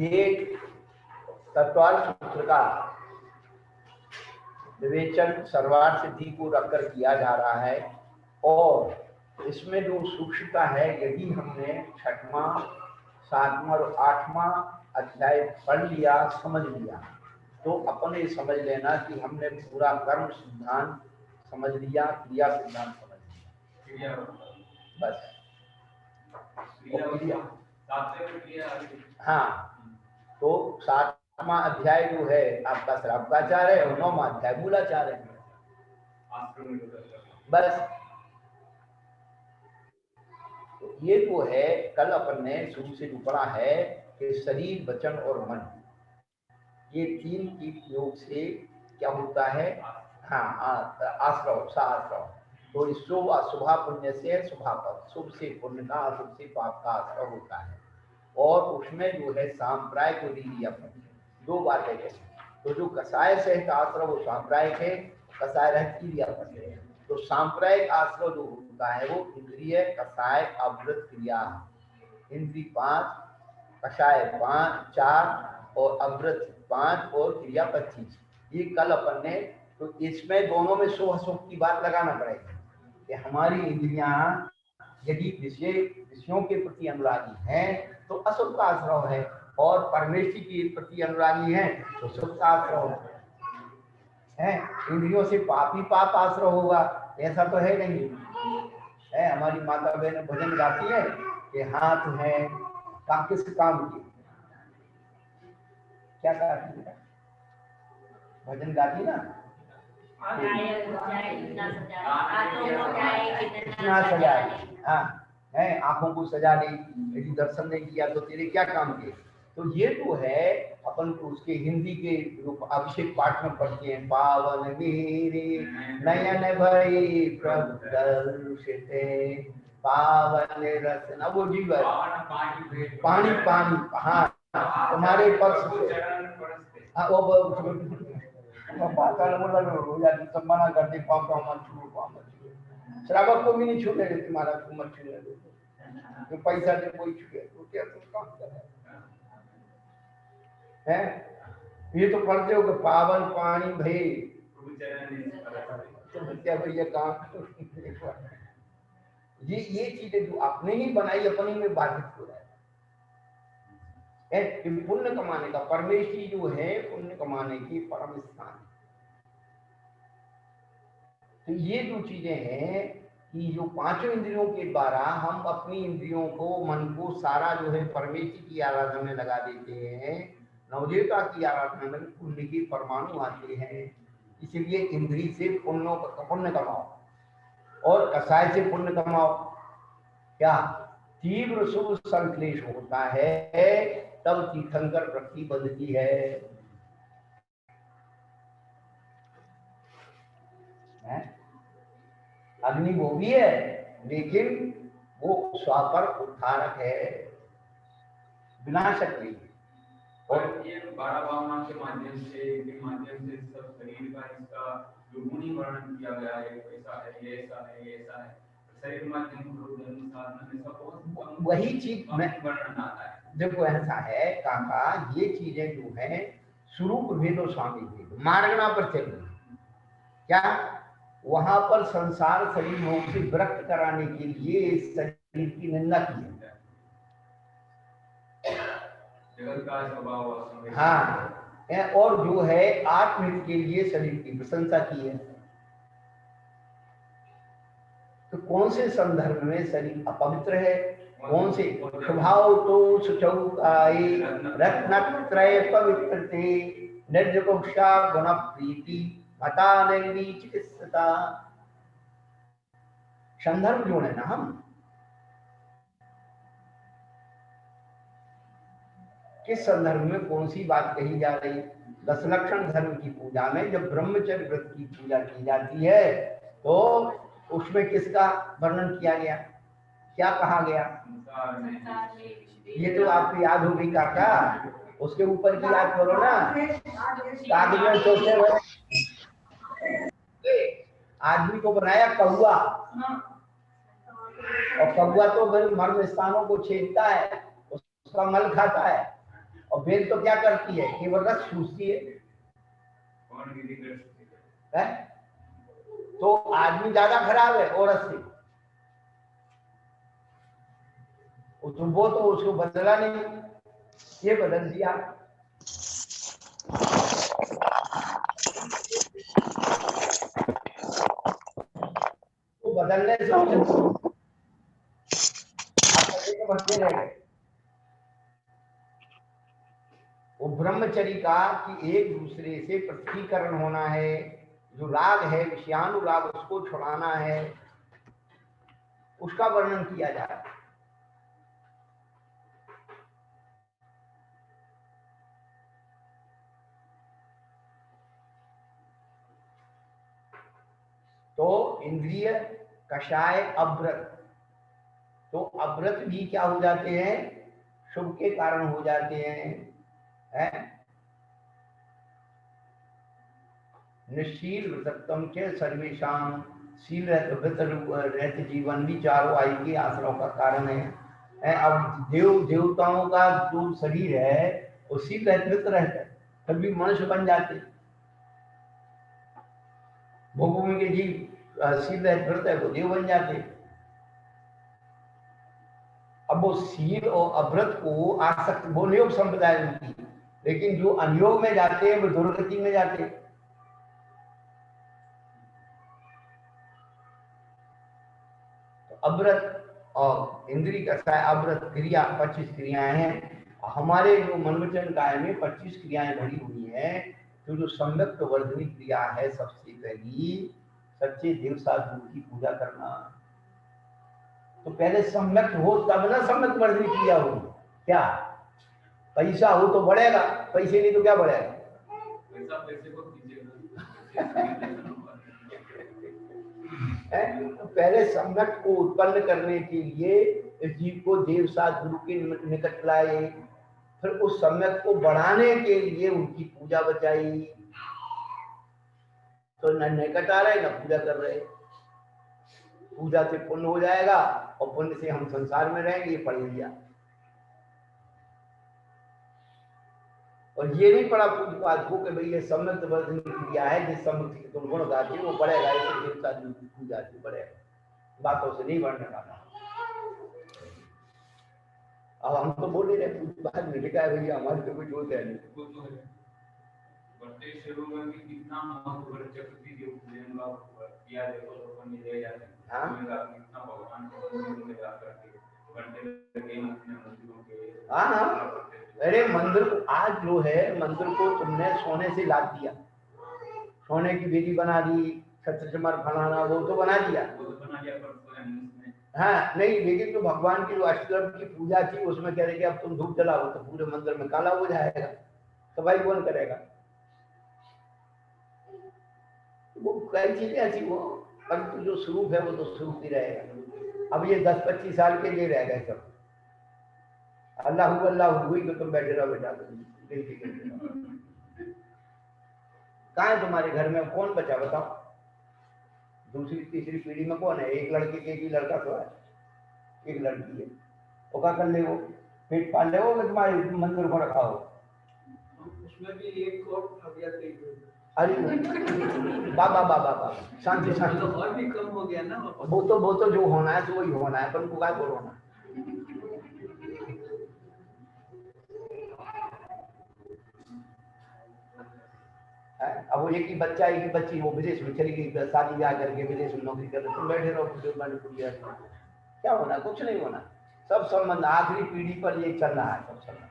ये तत्वाल सूत्र का विवेचन सर्वार्थ सिद्धि को रखकर किया जा रहा है और इसमें जो सूक्ष्मता है, यदि हमने 6वां 7वां और 8वां अध्याय पढ़ लिया, समझ लिया, तो अपने समझ लेना कि हमने पूरा कर्म सिद्धांत समझ लिया, क्रिया सिद्धांत समझ लिया, बस। हाँ, तो 7वां अध्याय जो है आपका श्रावकाचार है और 9वां अध्याय मूलाचार है, बस। तो ये जो है कल अपन ने शुरू से जो पढ़ा है कि शरीर, वचन और मन, ये 3 की योग से क्या होता है? हाँ, आश्रव, सआश्रव। तो इस शुभ अशुभा पुण्य से शुभापद, शुभ से पुण्य का, अशुभ से पाप का आश्रव होता है। और उसमें जो है सांप्रायिक और रीरियापद, 2 बातें हैं। तो जो कसाय सहित आश्रव वो सांप्रायिक है, कसाय रहित रीरियापद है। तो सांप्रायिक आश्रव जो होता है वो इंद्रिय, कसाय, अवृत, क्रिया। इंद्रिय 5, कसाय 4 और अवृत 5 और क्रिया 25। ये कल अपन ने, तो इसमें दोनों में शुभ अशुभ की बात लगाना पड़ेगी कि हमारी इंद्रियां यदि विषयों के प्रति अनुरागी हैं तो अशुभ का आश्रव है, और परमेश्वर के प्रति अनुरागी हैं तो शुभ का आश्रव है। इंद्रियों से पापी पाप आश्रव होगा, ऐसा तो है नहीं है। हमारी माता बहन भजन गाती है कि हाथ है किस काम की, क्या गाती है? भजन गाती ना, इतना सजाए, हाँ है, आंखों को सजा ली, यदि दर्शन नहीं किया तो तेरे क्या काम के। तो ये तो है अपन को उसके हिंदी के अभिषेक पाठ में पढ़ते हैं, पावन मेरे नयन भई प्रभु दर्शिते पावन रत्न, वो जीवन पानी पानी, हाँ तुम्हारे पर्स हाँ वो सब मना करते, पाँव मत छू, श्रावक को भी नहीं छूने देते महाराज को, मत छूने देते, तो पैसा दे कोई छुए तो क्या तुम काम कर रहे हैं? ये तो पढ़ते हो कि पावन पानी भई, तो क्या भैया काम। ये चीजें जो आपने ही बनाई, अपने में बाधित हो रहा है। पुण्य कमाने का, परमेश्वरी जो है पुण्य कमाने की परम स्थान। तो ये जो चीजें हैं कि जो 5 इंद्रियों के द्वारा हम अपनी इंद्रियों को, मन को सारा जो है परमेश्वर की आराधना में लगा देते हैं, नवदेवता की आराधना में पुण्य के परमाणु आते हैं। इसलिए इंद्री से पुण्य कमाओ और कसाय से पुण्य कमाओ। क्या तीव्र शुभ संश्लेष होता है, तब तीर्थंकर वृत्ति बंधती है। अग्नि वो भी है, लेकिन वो स्वापर उद्धारक है, विनाशक नहीं। और ये 12 भावना के माध्यम से सब शरीर का इसका जो गुणी वर्णन किया गया है, ऐसा है, ये ऐसा है, ये ऐसा है, शरीर माध्यम में सब वही चीज में वर्णन आता है। देखो ऐसा है काका, ये चीजें जो है स्वरूप भेदो स्वामी भेदो, मार्गना पर चल रही, क्या वहां पर संसार शरीर मोह से विरक्त कराने के लिए इस शरीर की निंदा की है। हाँ, और जो है आत्महित के लिए शरीर की प्रशंसा की है। तो कौन से संदर्भ में शरीर अपवित्र है, कौन से? स्वभाव तो सुचौकाई रत्नत्रय पवित्रते निर्जगुप्ता गुण प्रीति मता नैवी चिकित्सता। संदर्भ जो है ना, हम किस संदर्भ में कौन सी बात कही जा रही? 10 लक्षण धर्म की पूजा में जब ब्रह्मचर्य व्रत की पूजा की जाती है तो उसमें किसका वर्णन किया गया, क्या कहा गया? ये तो आपको याद होगी काका, उसके ऊपर की याद करो ना। आदमी को बनाया कौआ, और कौआ तो मर्म स्थानों को छेदता है, उसका मल खाता है, और भेद तो क्या करती है, केवल रस चूसती है? तो आदमी ज्यादा खराब है औरत से, वो तो उसको बदला नहीं, ये बदल दिया। वो बदलने से बदले रह गए। वो ब्रह्मचर्य का कि एक दूसरे से पृथ्वीकरण होना है, जो राग है विषयानुराग उसको छुड़ाना है, उसका वर्णन किया जा रहा है। तो इंद्रिय कषाय अव्रत, तो अव्रत भी क्या हो जाते हैं, शुभ के कारण हो जाते हैं। निश्शील व्रतम के सर्वेशाम, शील रहते जीवन भी चारों आयु के आश्रयों का कारण है। अब देवताओं का जो शरीर है वो शील रहते रहता है, तभी मनुष्य बन जाते। भोगों के जीव शील रहते है वो देव बन जाते। अब वो शील और अव्रत को आसक्त, वो नियोग संप्रदाय उनकी, लेकिन जो अनियोग में जाते हैं वो दुर्गति में जाते हैं। अव्रत और इंद्रिय का अव्रत क्रिया 25 क्रियाएं हैं। हमारे जो मनवचन काय में 25 क्रियाएं भरी हुई हैं। तो जो सम्यक्त वर्धनी क्रिया है सबसे पहली, सच्चे देव साधु की पूजा करना। तो पहले सम्यक्त हो तब ना सम्यक्त वर्धनी क्रिया होगी। क्या पैसा हो तो बढ़ेगा, पैसे नहीं तो क्या बढ़ेगा? पैसा पैसे को तो पहले सम्यक को उत्पन्न करने के लिए इस जीव को देव साथ गुरु के निकट लाए, फिर उस सम्यक को बढ़ाने के लिए उनकी पूजा बचाई। तो न निकट आ रहे न पूजा कर रहे। पूजा से पुण्य हो जाएगा और पुण्य से हम संसार में रहेंगे, ये पढ़ लिया। और ये नहीं पढ़ा पूजपाठ को कि भाई ये सम्यक्त वर्धनी क्रिया है, जिस सम्यक्त के तुम गुण गाते वो बढ़ेगा, ऐसे देवता की पूजा से बढ़ेगा। बातों से नहीं बढ़ने वाला। अब हम तो बोल ही रहे पूजपाठ में लिखा है भैया, हमारे तो कुछ होता है नहीं। बढ़ते शुरू में भी कितना महत्व चक्री जो प्रेम का किया देखो तो नहीं ले जाते। हां कितना भगवान को में जा करके घंटे लगे अपने मंदिरों के। हां अरे मंदिर को आज जो है, मंदिर को तुमने सोने से ला दिया, सोने की वेदी बना दी, छत्रचमर फलाना वो तो बना दिया, हाँ नहीं, लेकिन जो भगवान की जो अष्टकर्म की पूजा थी उसमें कह रहे कि अब तुम धूप जलाओ तो पूरे मंदिर में काला हो जाएगा, तो भाई कौन करेगा? वो कई चीजें ऐसी वो, परंतु जो स्वरूप है वो तो स्वरूप ही रहेगा। अब ये 10-25 साल के लिए रह गए सब। अल्लाह हुई तो तुम बैठे रहो बेटा, कहाँ है तुम्हारे घर में कौन बचा बताओ? दूसरी तीसरी पीढ़ी में कौन है? एक लड़के के एक ही लड़का तो है, एक लड़की है। वो क्या कर ले, वो पेट पाल ले, वो तुम्हारे मंदिर को रखा हो उसमें भी एक और अरे बाबा बाबा बाबा शांति शांति, तो और भी कम हो गया ना। वो तो जो होना है तो वही होना है, पर उनको क्या होना। अब वो एक ही बच्चा एक ही बच्ची वो विदेश में चली गई, शादी ब्याह करके विदेश में नौकरी कर रहे, तुम बैठे रहो, क्या होना? कुछ नहीं होना। सब संबंध आखिरी पीढ़ी पर ये चल रहा है, सब संबंध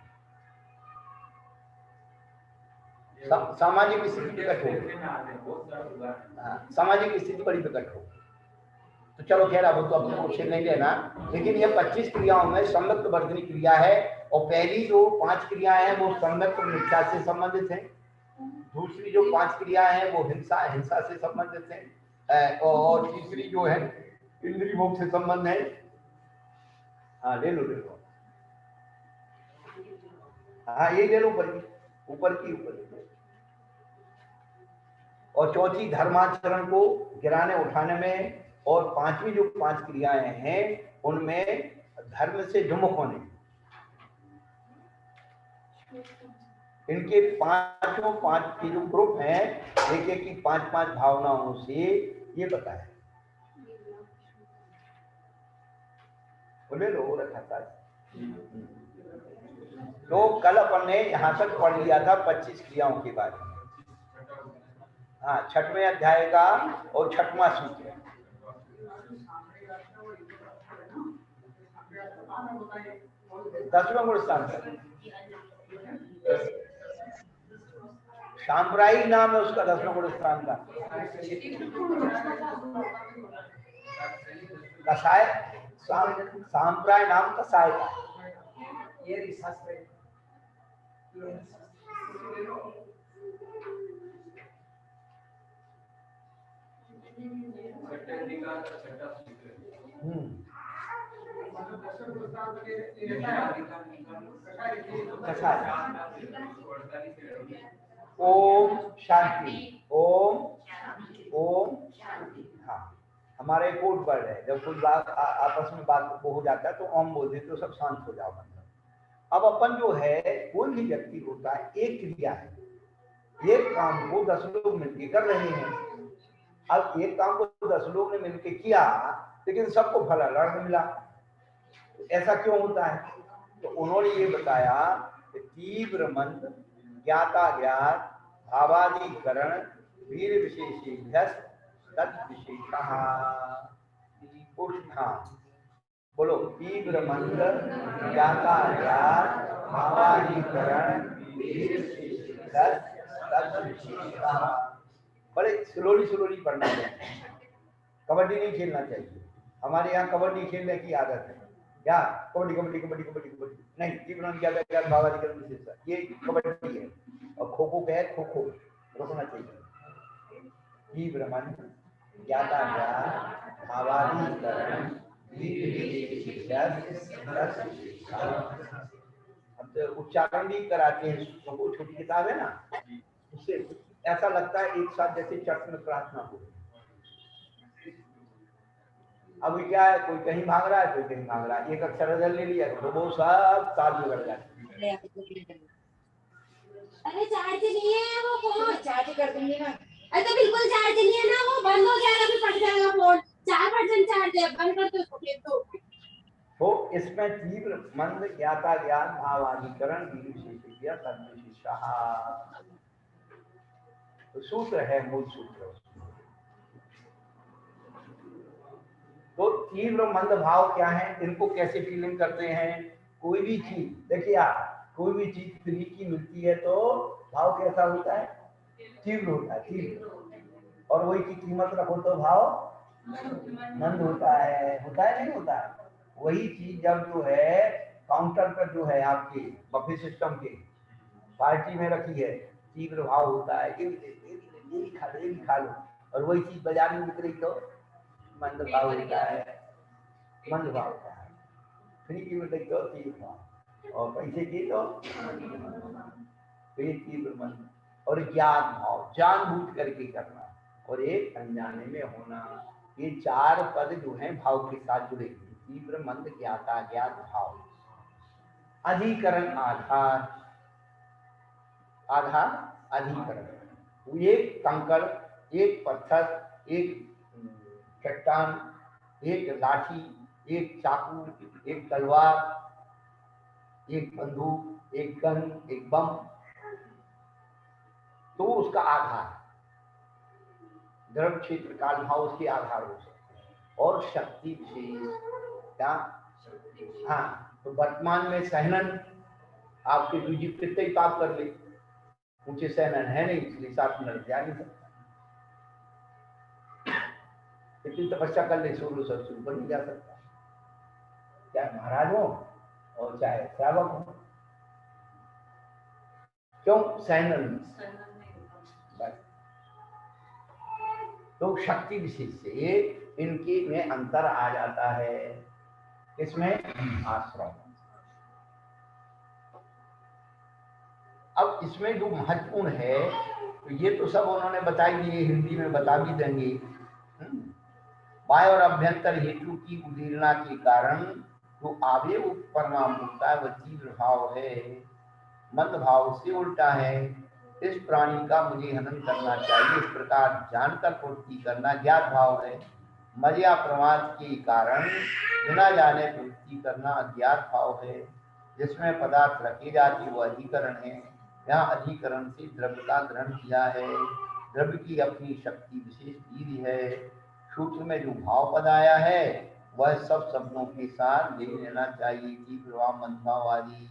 सामाजिक स्थिति विकट हो, सामाजिक स्थिति बड़ी विकट हो। तो चलो खैर अब तो अपने को नहीं लेना, लेकिन ये 25 क्रियाओं में सम्यक्त वर्धनी क्रिया है। और पहली जो 5 क्रियाएं हैं वो सम्यक्त मिथ्या से संबंधित है, दूसरी जो 5 क्रियाएं हैं वो हिंसा से संबंधित है, और तीसरी जो है इंद्रिय भोग से संबंध है। हाँ ले लो, हाँ ये ले लो ऊपर की। और चौथी धर्माचरण को गिराने उठाने में, और पांचवी जो 5 क्रियाएं हैं उनमें धर्म से विमुख होने। इनके पांचों पांच जो ग्रुप हैं, एक एक की पांच पांच भावनाओं से ये बताया। बोले लो रखा था। तो कल अपन ने यहाँ तक पढ़ लिया था 25 क्रियाओं के बारे में। हाँ, 6वें अध्याय का और 6वां सूत्र। दसवें गुण स्थान सांप्रायिक नाम है उसका, 10वें गुण स्थान का कसाय। सांप्राय नाम कसाय का। ओम शांति, ओम ओम। हाँ, हमारा एक कोड वर्ड है, जब कोई बात आपस में बात वो हो जाता है तो ओम बोल देते तो सब शांत हो जाओ। मतलब अब अपन जो है, कोई भी व्यक्ति होता है, एक क्रिया है, एक काम को 10 लोग मिलकर कर रहे हैं। अब एक काम को 10 लोग ने मिलकर किया, लेकिन सबको फल अलग मिला। ऐसा क्यों होता है? तो उन्होंने ये बताया कि तीव्र मंद, ज्ञाता ज्ञात, भावाधिकरण, वीर विशेषेभ्यः तद्विशेषः। बोलो, तीव्र मंद, ज्ञाता ज्ञात, भावाधिकरण, वीर विशेषेभ्यः तद्विशेषः। बड़े स्लोली पढ़ना चाहिए। कबड्डी नहीं खेलना चाहिए। हमारे यहाँ कबड्डी खेलने की आदत है, क्या कबड्डी कबड्डी कबड्डी कबड्डी कबड्डी नहीं, तीव्र ज्ञाता भावाधिकरण विशेषता, ये कबड्डी है। और खो खो क्या है? खो खो रोकना चाहिए। तीव्र मन, ज्ञाता ज्ञात, भावाधिकरण, हम तो उच्चारण भी कराते हैं, वो छोटी किताब है ना, उससे ऐसा लगता है एक साथ जैसे चर्च में प्रार्थना हो। अभी क्या है, कोई कहीं भाग रहा है, कोई कहीं भाग रहा है, एक अक्षर इधर ले लिया तो वो सब साथ बिगड़ जाते हैं। अरे चार्ज नहीं है वो फोन, चार्ज कर दूंगी ना। अरे तो बिल्कुल चार्ज नहीं है ना, वो बंद हो जाएगा, भी फट जाएगा फोन। 4% चार्ज है, बंद कर दो, फेंक दो। तो इसमें तीव्र मंद, ज्ञाता ज्ञान, भावाधिकरण, विशेषज्ञ, तद्विशेषः, तो सूत्र है, मूल सूत्र। तो तीव्र मंद भाव क्या है, इनको कैसे फीलिंग करते हैं? कोई भी चीज देखिए आप, कोई भी चीज फ्री की मिलती है तो भाव कैसा होता है? तीव्र होता है, तीव्र। और वही की कीमत रखो तो भाव मंद होता है नहीं होता है? वही चीज जब जो है काउंटर पर जो है आपके बफे सिस्टम के पार्टी में रखी है, तीव्र भाव होता है, ये भी खा लो। और वही चीज बाजार में बिक रही तो मंद भाव होता है, मंद भाव होता है। फ्री की मिल रही तो तीव्र भाव, और पैसे की तो तीव्र मंद। और ज्ञात भाव, जानबूझ करके करना, और एक अनजाने में होना। ये 4 पद जो हैं भाव के साथ जुड़े, तीव्र मंद, ज्ञाता ज्ञात, भाव। अधिकरण आधार, आधार अधिकरण। एक कंकड़, एक पत्थर, एक चट्टान, एक लाठी, एक चाकू, एक तलवार, एक बंदूक, एक गन, एक बम, तो उसका आधार द्रव क्षेत्र काल भाव उसके आधार हो सकते हैं। और शक्ति विशेष क्या? हाँ, तो वर्तमान में सहनन आपके दूजी कितने ही पाप कर ले, ऊंचे सहनन है नहीं, इसलिए साथ में जा नहीं सकता। इतनी तपस्या कर ले, सूर्य सबसे ऊपर नहीं जा सकता, चाहे महाराज हो और चाहे श्रावक हो। क्यों? सहनन। तो शक्ति विशेष से इनके में अंतर आ जाता है। इसमें आश्रम। अब इसमें जो महत्वपूर्ण है, तो ये तो सब उन्होंने बता ही दिए, हिंदी में बता भी देंगे। बाह्य और अभ्यंतर हेतु की उदीर्णा के कारण जो आवेग परिणाम होता है वह तीव्र भाव है। मंद भाव से उल्टा है। इस प्राणी का मुझे हनन करना चाहिए, इस प्रकार जानकर पूर्ति करना ज्ञात भाव है। मर्या प्रमाद के कारण बिना जाने पूर्ति करना अज्ञात भाव है। जिसमें पदार्थ रखे जाते वो अधिकरण है। यहाँ अधिकरण से द्रव्य का ग्रहण किया है। द्रव्य की अपनी शक्ति विशेष दी है। सूत्र में जो भाव पद आया है वह सब शब्दों के साथ ले लेना चाहिए कि प्रभाव मंदभाव आदि।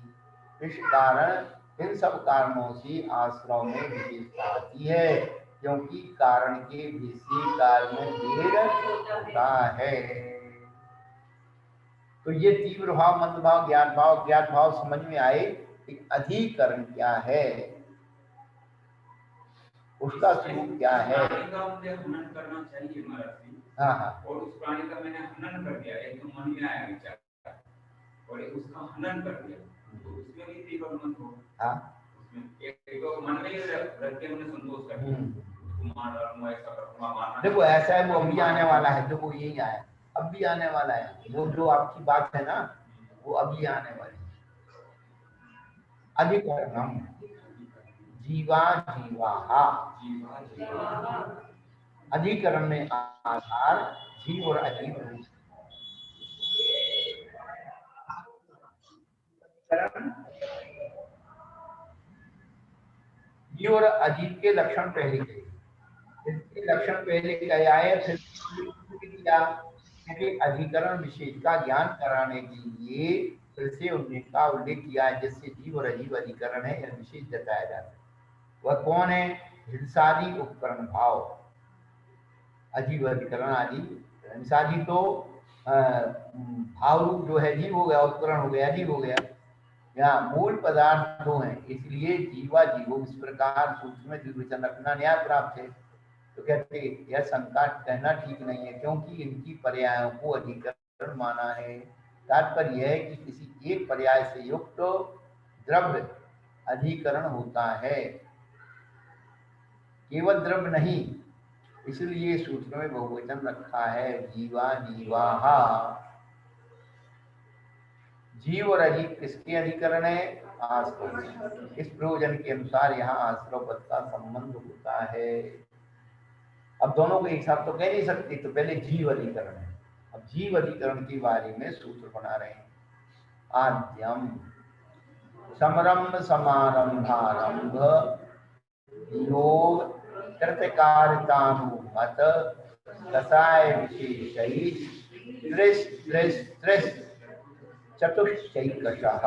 इस कारण इन सब कारणों से आश्रम में विशेषता आती है, क्योंकि कारण के विषय कार्य में भेद होता है। तो ये तीव्र भाव, मंद भाव, ज्ञात भाव समझ में आए। एक अधिकरण क्या है, उसका स्वरूप क्या है। मुझे हनन करना चाहिए महाराज जी। हाँ हाँ। और उस प्राणी का मैंने हनन कर दिया, एक तो मन में आया विचार और उसका हनन कर दिया, तो उसमें भी तीव्र मन हो। हाँ, उसमें एक तो मन में रख के हमने संतोष कर दिया, देखो ऐसा है, वो अभी आने वाला है, देखो यही आया, अब भी आने वाला है। वो जो आपकी बात है ना, वो अभी आने वाली है। अधिकरणम जीवा जीवाहा, अधिकरण में आधार जीव और अजीव रूप। जीव और अजीव के लक्षण पहले गए, इसके लक्षण पहले गए आए, फिर किया कि अधिकरण विशेष का ज्ञान कराने के लिए फिर से उनका उल्लेख किया है, जिससे जीव और अजीव अधिकरण है यह विशेष जताया जाता है। वह कौन है? हिंसादी उपकरण भाव, अजीव अधिकरण आदि। हिंसादी तो भाव रूप जो है जीव हो गया, उपकरण हो गया, अजीव हो गया। यहाँ मूल पदार्थ दो हैं, इसलिए जीवा जीवो इस प्रकार सूक्ष्म में द्विवचन रखना न्याय प्राप्त है। तो कहते यह शंका कहना ठीक नहीं है, क्योंकि इनकी पर्यायों को अधिकरण माना है। तात्पर्य यह है कि किसी एक पर्याय से युक्त द्रव्य अधिकरण होता है, केवल द्रव्य नहीं। इसलिए सूत्र में बहुवचन रखा है, जीवा जीवाहा। जीव और अजीव किसके अधिकरण है? आश्रव। इस प्रयोजन के अनुसार यहाँ आश्रव पद का संबंध होता है। अब दोनों को एक साथ तो कह नहीं सकते, तो पहले जीव अधिकरण है। अब जीव अधिकरण के बारे में सूत्र बना रहे हैं। आद्यम समरंभ समारंभारंभ योग कृतकारितानुमत दशाय विशेषै त्रिश त्रिश त्रिश चतुष्टैकशः।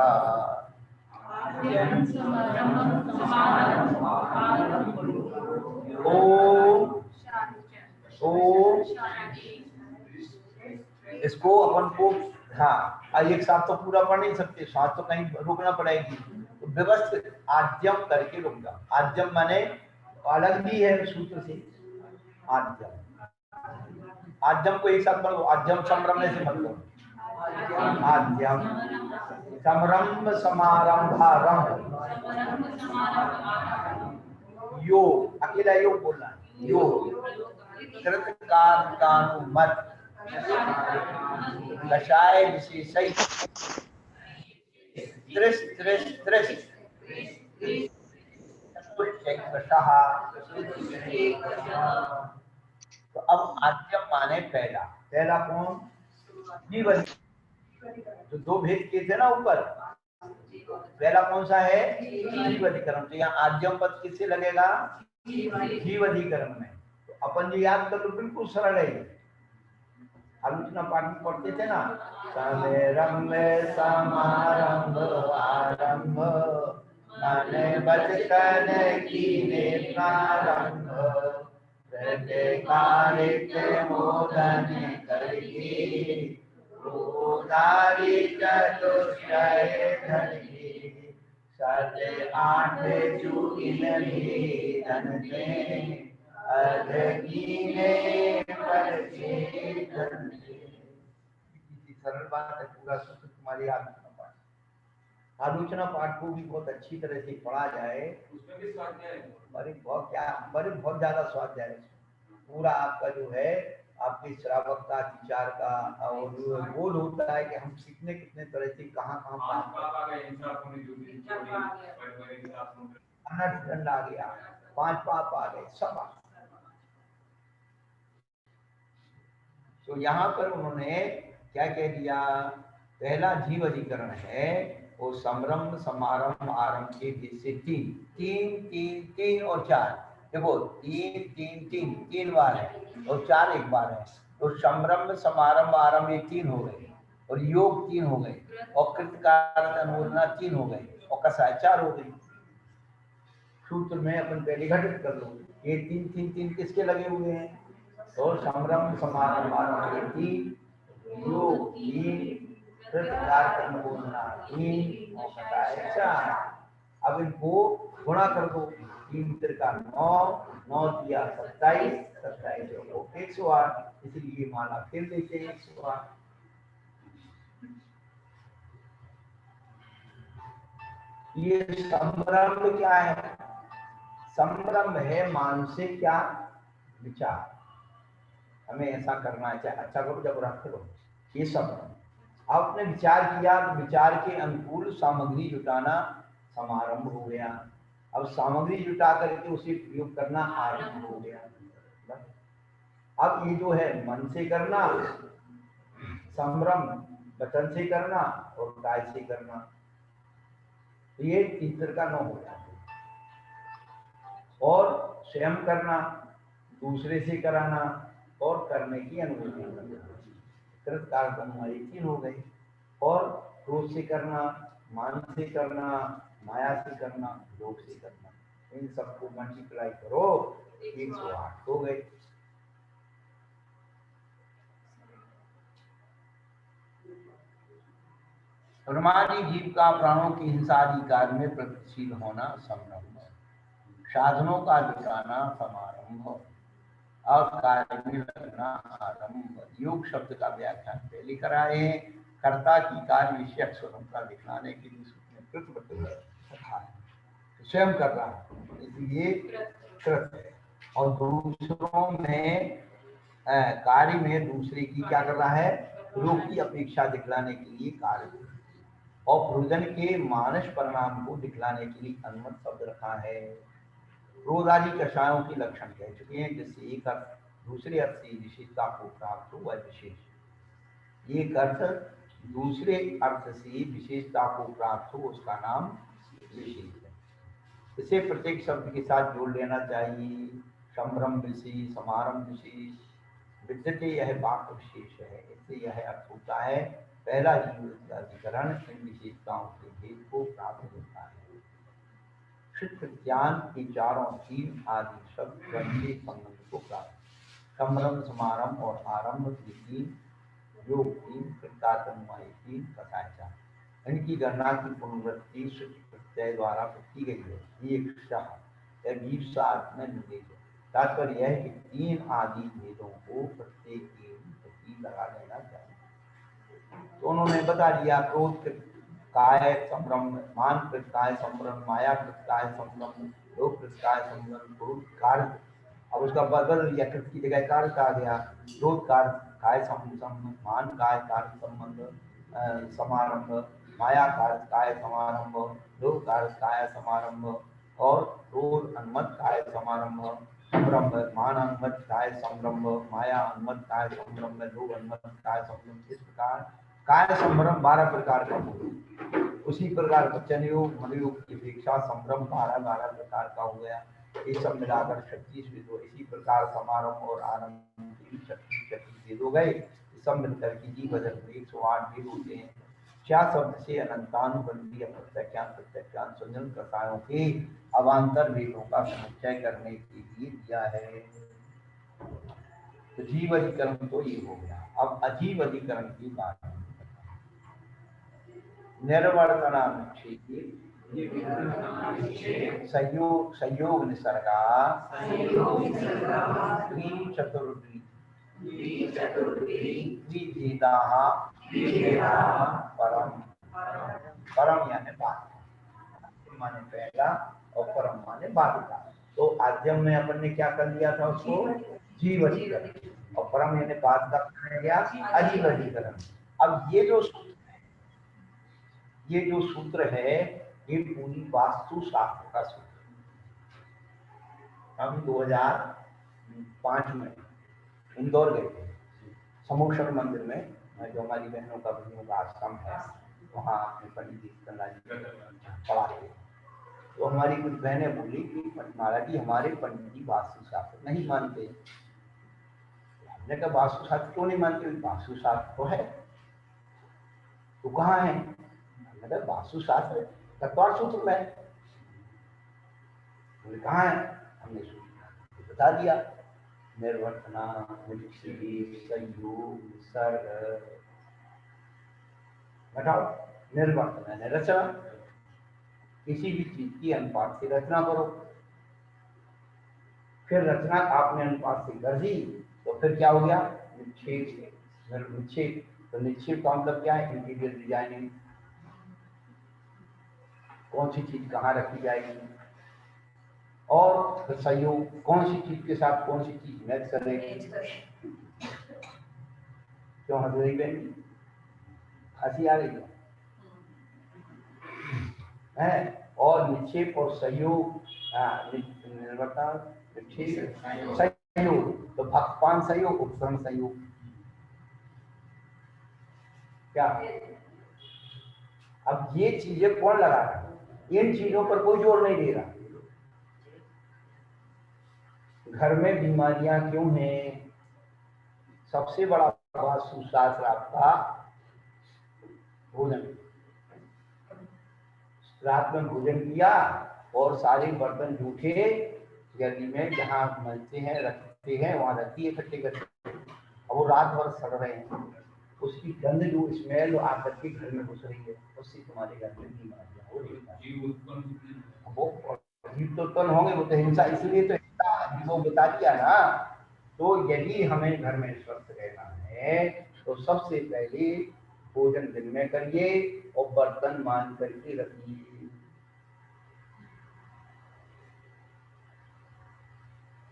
इसको अपन को हाँ एक साथ तो पूरा पढ़ नहीं सकते, साथ तो कहीं रुकना पड़ेगी। तो व्यवस्थित आद्यम करके रुक जाओ। आद्यम माने अलग भी है सूत्र से। आद्यम, आद्यम को एक साथ पढ़ो। आद्यम संभ्रम से मत लो। आद्यम समरंभ समारंभारंभ योग, अकेला योग बोलना है। योग कृतकारितानुमत दशाय विशेषै त्रिश त्रिश त्रिश चतुष्टैकशः। तो अब आद्यम माने पहला। पहला कौन? जीव। तो दो भेद किए थे ना ऊपर, पहला कौन सा है? जीव अधिकरण। तो यहाँ आद्यम पद किससे लगेगा? जीव अधिकरण में। तो अपन जो याद कर लो, बिल्कुल सरल है। आलोचना पाठ में पढ़ते थे ना, समरंभ समारंभ आरंभ माने बचकन कीने प्रारंभ प्रतिकारित मोदन करके उदारी चतुष्टय धरके सत आठ चूइन धन से सरल बात है। पूरा सूत्र तुम्हारी आलोचना पाठ, आलोचना पाठ को भी बहुत अच्छी तरह से पढ़ा जाए, उसमें भी स्वाध्याय बहुत ज्यादा स्वाध्याय है। पूरा आपका जो है आपके श्रावक का, विचार का, और गोल होता है कि हम सीखने कितने तरह से कहाँ अनर्थ दंड आ गया, 5 पाप आ गए, सब आ गए। तो यहाँ पर उन्होंने क्या कह दिया, पहला जीव अधिकरण है वो संभ्रम समारंभ आरंभ के जैसे तीन और 4, देखो 3 बार है और 4 एक बार है, तो संभ्रम समारंभ आरंभ ये 3 हो गए, और योग 3 हो गए, और कृतकार्य अनुमोदना 3 हो गए, और कसाय 4 हो गई। सूत्र में अपन पहले घटित कर लो, ये 3 किसके लगे हुए हैं, तो संभ्रम समारंभ आरंभ 3, योग 3, कृतकार्य अनुमोदना 3, और कसाय 4। अब इनको गुणा कर दो, 3 त्रिका 9 दिया 27, 27 को 108, इसलिए माला फिर लेते हैं 108। ये संभ्रम क्या है, संभ्रम है मानसिक क्या विचार, हमें ऐसा करना है, चाहे अच्छा करो जब बुरा करो, ये सब आपने विचार किया, विचार के अनुकूल सामग्री जुटाना समारंभ हो गया। अब सामग्री जुटा करके उसे प्रयोग करना आरंभ हो गया। अब ये जो है मन से करना, संभ्रम वचन से करना और काय से करना, ये तीसरे का 9 होता है। और स्वयं करना, दूसरे से कराना और करने की अनुमति करना, कृतकार्य 3 हो गए। और क्रोध से करना, मान से करना, माया से करना, लोभ से करना, इन सबको मल्टीप्लाई करो 108 हो गए। ब्रह्मादि जीव का प्राणों की हिंसा आदि कार्य में प्रगतिशील होना संभ्रम, साधनों का जुटाना समारंभ, और कार्य में लगना आरंभ। योग शब्द का व्याख्यान पहले कराए हैं, कर्ता की कार्य विषयक स्वतंत्रता दिखलाने के लिए स्वयं कर रहा है, इसलिए कृत है। और दूसरों में कार्य में दूसरे की क्या कर रहा है, रोग की अपेक्षा दिखलाने के लिए कार्य, और भोजन के मानस परिणाम को दिखलाने के लिए अनुमत शब्द रखा है। क्रोध आदि कषायों के लक्षण कह चुके हैं, जिससे एक अर्थ दूसरे अर्थ से विशेषता को प्राप्त हो वह विशेष, एक अर्थ दूसरे अर्थ से विशेषता को प्राप्त हो उसका नाम विशेष है। इसे प्रत्येक शब्द के साथ जोड़ लेना चाहिए। संभ्रम विशेष, समारंभ विशेष, विद्यते यह वाक्य विशेष है। इससे यह अर्थ होता है पहला जीव अधिकरण इन विशेषताओं के भेद को प्राप्त होता है। ज्ञान के चारों तीन आदि शब्द के संबंध को प्राप्त, संभ्रम समारंभ और आरंभ की 3, योग 3, कृतार्थमय 3, कसाय 4, इनकी गणना की पुनर्वृत्ति प्रत्यय द्वारा की गई है। ये में निर्देश है। तात्पर्य यह है कि 3 आदि भेदों को प्रत्येक की लगा लेना चाहिए। तो उन्होंने बता दिया, क्रोध काय संभ्रम, मान कृत काय संभ्रम, माया कृत काय संभ्रम, लोभ कृत काय संभ्रम, क्रोध कार्य, अब उसका बदल दिया, कृत की जगह कार्य आ गया, क्रोध कार्य काय संबंध, मान काय कार्य संबंध समारंभ, माया कार्य काय समारंभ, लोभ कार्य काय समारंभ, और क्रोध अनुमत काय समारंभ, संभ्रम मान अनुमत काय संभ्रम, माया अनुमत काय संभ्रम, लोभ अनुमत काय संभ्रम। इस प्रकार काय संभ्रम 12 प्रकार का हो। उसी प्रकार वचन योग, मन योग की अपेक्षा संभ्रम 12 प्रकार का हो गया। ये सब मिलाकर 36 भेद हो। इसी प्रकार समारंभ और आरंभ की 36 भेद हो गए। सब मिलकर की जीव बदल 108 भेद होते हैं। 4 शब्द से अनंतानुबंधी प्रत्याख्यान संजन कथाओं के अवान्तर भेदों का समुच्चय करने के लिए दिया है। तो जीव अधिकरण तो ये हो गया। अब अजीव अधिकरण की बात, निर्वर्तनानुच्छेद संयोग निसर्गा त्रिभेदाः परम, परम यानी बात, माने पहला और परम माने बाद का। तो आद्यम में अपन ने क्या कर लिया था उसको जीव अधिकरण, और परम यानी बात का गया अजीब अधिकरण। अब ये जो सूत्र है ये पूरी वास्तु शास्त्र का सूत्र। हम 2005 में इंदौर गए थे, समोक्षण मंदिर में, जो हमारी बहनों का बहनों का आश्रम है, वहाँ पंडित जी पढ़ाते। तो हमारी कुछ बहनें बोली कि महाराज जी हमारे पंडित जी वास्तु शास्त्र नहीं मानते। हमने कहा वास्तु शास्त्र क्यों नहीं मानते? वास्तु शास्त्र तो है। तो कहाँ है? हमने कहा वास्तु शास्त्र तत्वार सूत्र में। बोले कहाँ है? हमने बता दिया, निर्वर्तना, संयोग, सर्ग, घटाओ। निर्वर्तना है रचना, किसी भी चीज की अनुपात से रचना करो। फिर रचना आपने अनुपात से कर दी तो फिर क्या हो गया? निक्षेप। निक्षेप, तो निक्षेप का मतलब क्या है? इंटीरियर डिजाइनिंग, कौन सी चीज कहाँ रखी जाएगी, और सहयोग, कौन सी चीज के साथ कौन सी चीज मैच करेगी। क्यों हंस रही बहन? हंसी आ रही है? और निक्षेप और सहयोग, निर्भरता, निक्षेप, सहयोग, तो भक्तपान सहयोग, उपक्रम सहयोग। क्या अब ये चीजें कौन लगा रहा है? इन चीजों पर कोई जोर नहीं दे रहा। घर में बीमारियां क्यों हैं? सबसे बड़ा वास्तुशास्त्र आपका भोजन। रात में भोजन किया और सारे बर्तन जूठे गली में जहाँ मिलते हैं रखते हैं वहां रखती है इकट्ठे करके, और वो रात भर सड़ रहे हैं। उसकी गंध जो स्मेल आकर के घर में घुस रही है, उससे तुम्हारे घर में बीमारियां हो रही है। वो जीव तो उत्पन्न होंगे, वो तो हिंसा, इसलिए तो हिंसा वो बता दिया ना। तो यदि हमें घर में स्वस्थ रहना है तो सबसे पहले भोजन दिन में करिए और बर्तन मान करके रखिए।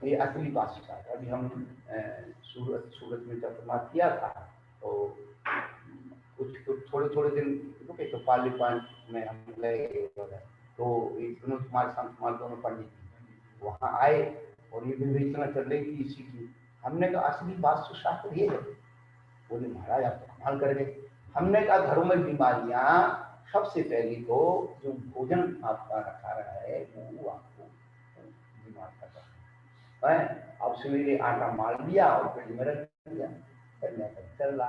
ये असली वास्तुशास्त्र। अभी हम सूरत में चक्रमात किया था तो कुछ थोड़े दिन रुके तो पार्लियामेंट में हम गए, तो विनोद कुमार दोनों पंडित वहाँ आए और ये विवेचना चल रही थी इसी की। हमने कहा असली वास्तुशास्त्र ये है। बोले महाराज आप कमाल कर गए। हमने कहा घरों में बीमारियां सबसे पहले तो जो भोजन आपका रखा रहा है वो आपको बीमार कर रहा है। अब सवेरे आटा मार दिया और फ्रिज में रख दिया, चल रहा।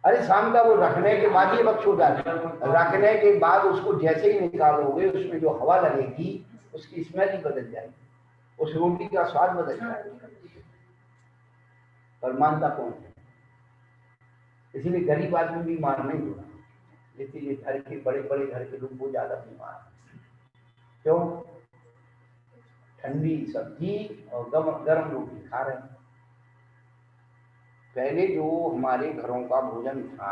अरे शाम का वो रखने के बाद ही वक्त हो जाता है। रखने के बाद उसको जैसे ही निकालोगे उसमें जो हवा लगेगी उसकी स्मेल ही बदल जाएगी, उस रोटी का स्वाद बदल जाएगा। पर मानता कौन है? इसीलिए गरीब आदमी बीमार नहीं हो रहा, लेकिन ये घर के बड़े बड़े घर के लोग वो ज्यादा बीमार हैं। क्यों? ठंडी सब्जी और गर्म रोटी खा रहे हैं। पहले जो हमारे घरों का भोजन था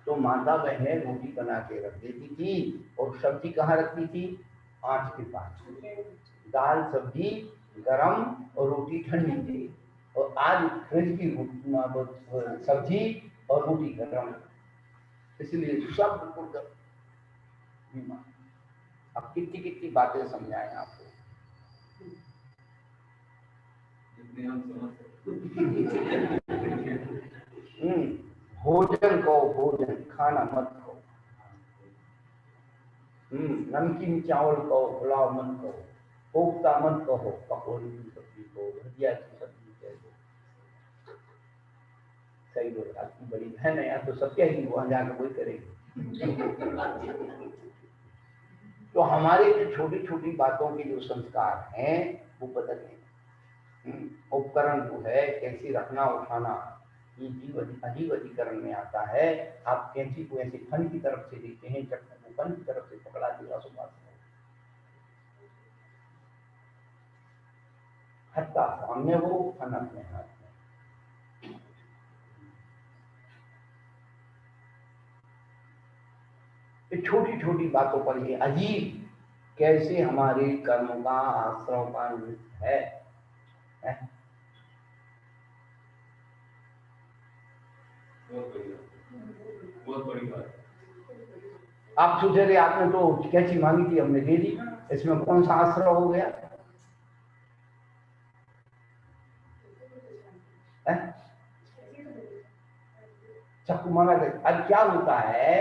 तो माता बहनें रोटी बना के रख देती थी और सब्जी कहाँ रखती थी? आंच के पास। दाल सब्जी गरम और रोटी ठंडी थी। और आज फ्रिज की सब्जी और रोटी गरम, इसलिए सब बिल्कुल बीमार। अब कितनी कितनी बातें समझाएं आपको। भोजन कहो, भोजन खाना मत कहो। नमकीन चावल कहो, पुलाव मत कहो, कोफ्ता मत कहो, पकौड़ी की सब्जी कहो, भजिया की सब्जी कहो। सही बोल, आपकी बड़ी बहन है यार, तो सब कहेगी, वहां जाकर कोई करेगी। तो हमारे छोटी छोटी बातों के जो संस्कार हैं वो बदलने। उपकरण जो है कैसे रखना उठाना, ये अजीब अधिकरण में आता है। आप कैंची को ऐसे फन की तरफ से देते हैं, चक्कर को फन की तरफ से पकड़ा देगा सुबह हत्ता सामने हो, फन अपने हाथ में। छोटी छोटी बातों पर ये अजीब कैसे हमारे कर्म का आश्रम का निमित्त है। बहुत बड़ी बात। आप सोचे रहे आपने तो कैसी मांगी थी, हमने दे दी, इसमें कौन सा आश्रय हो गया? चक्कू मांगा दे। अब क्या होता है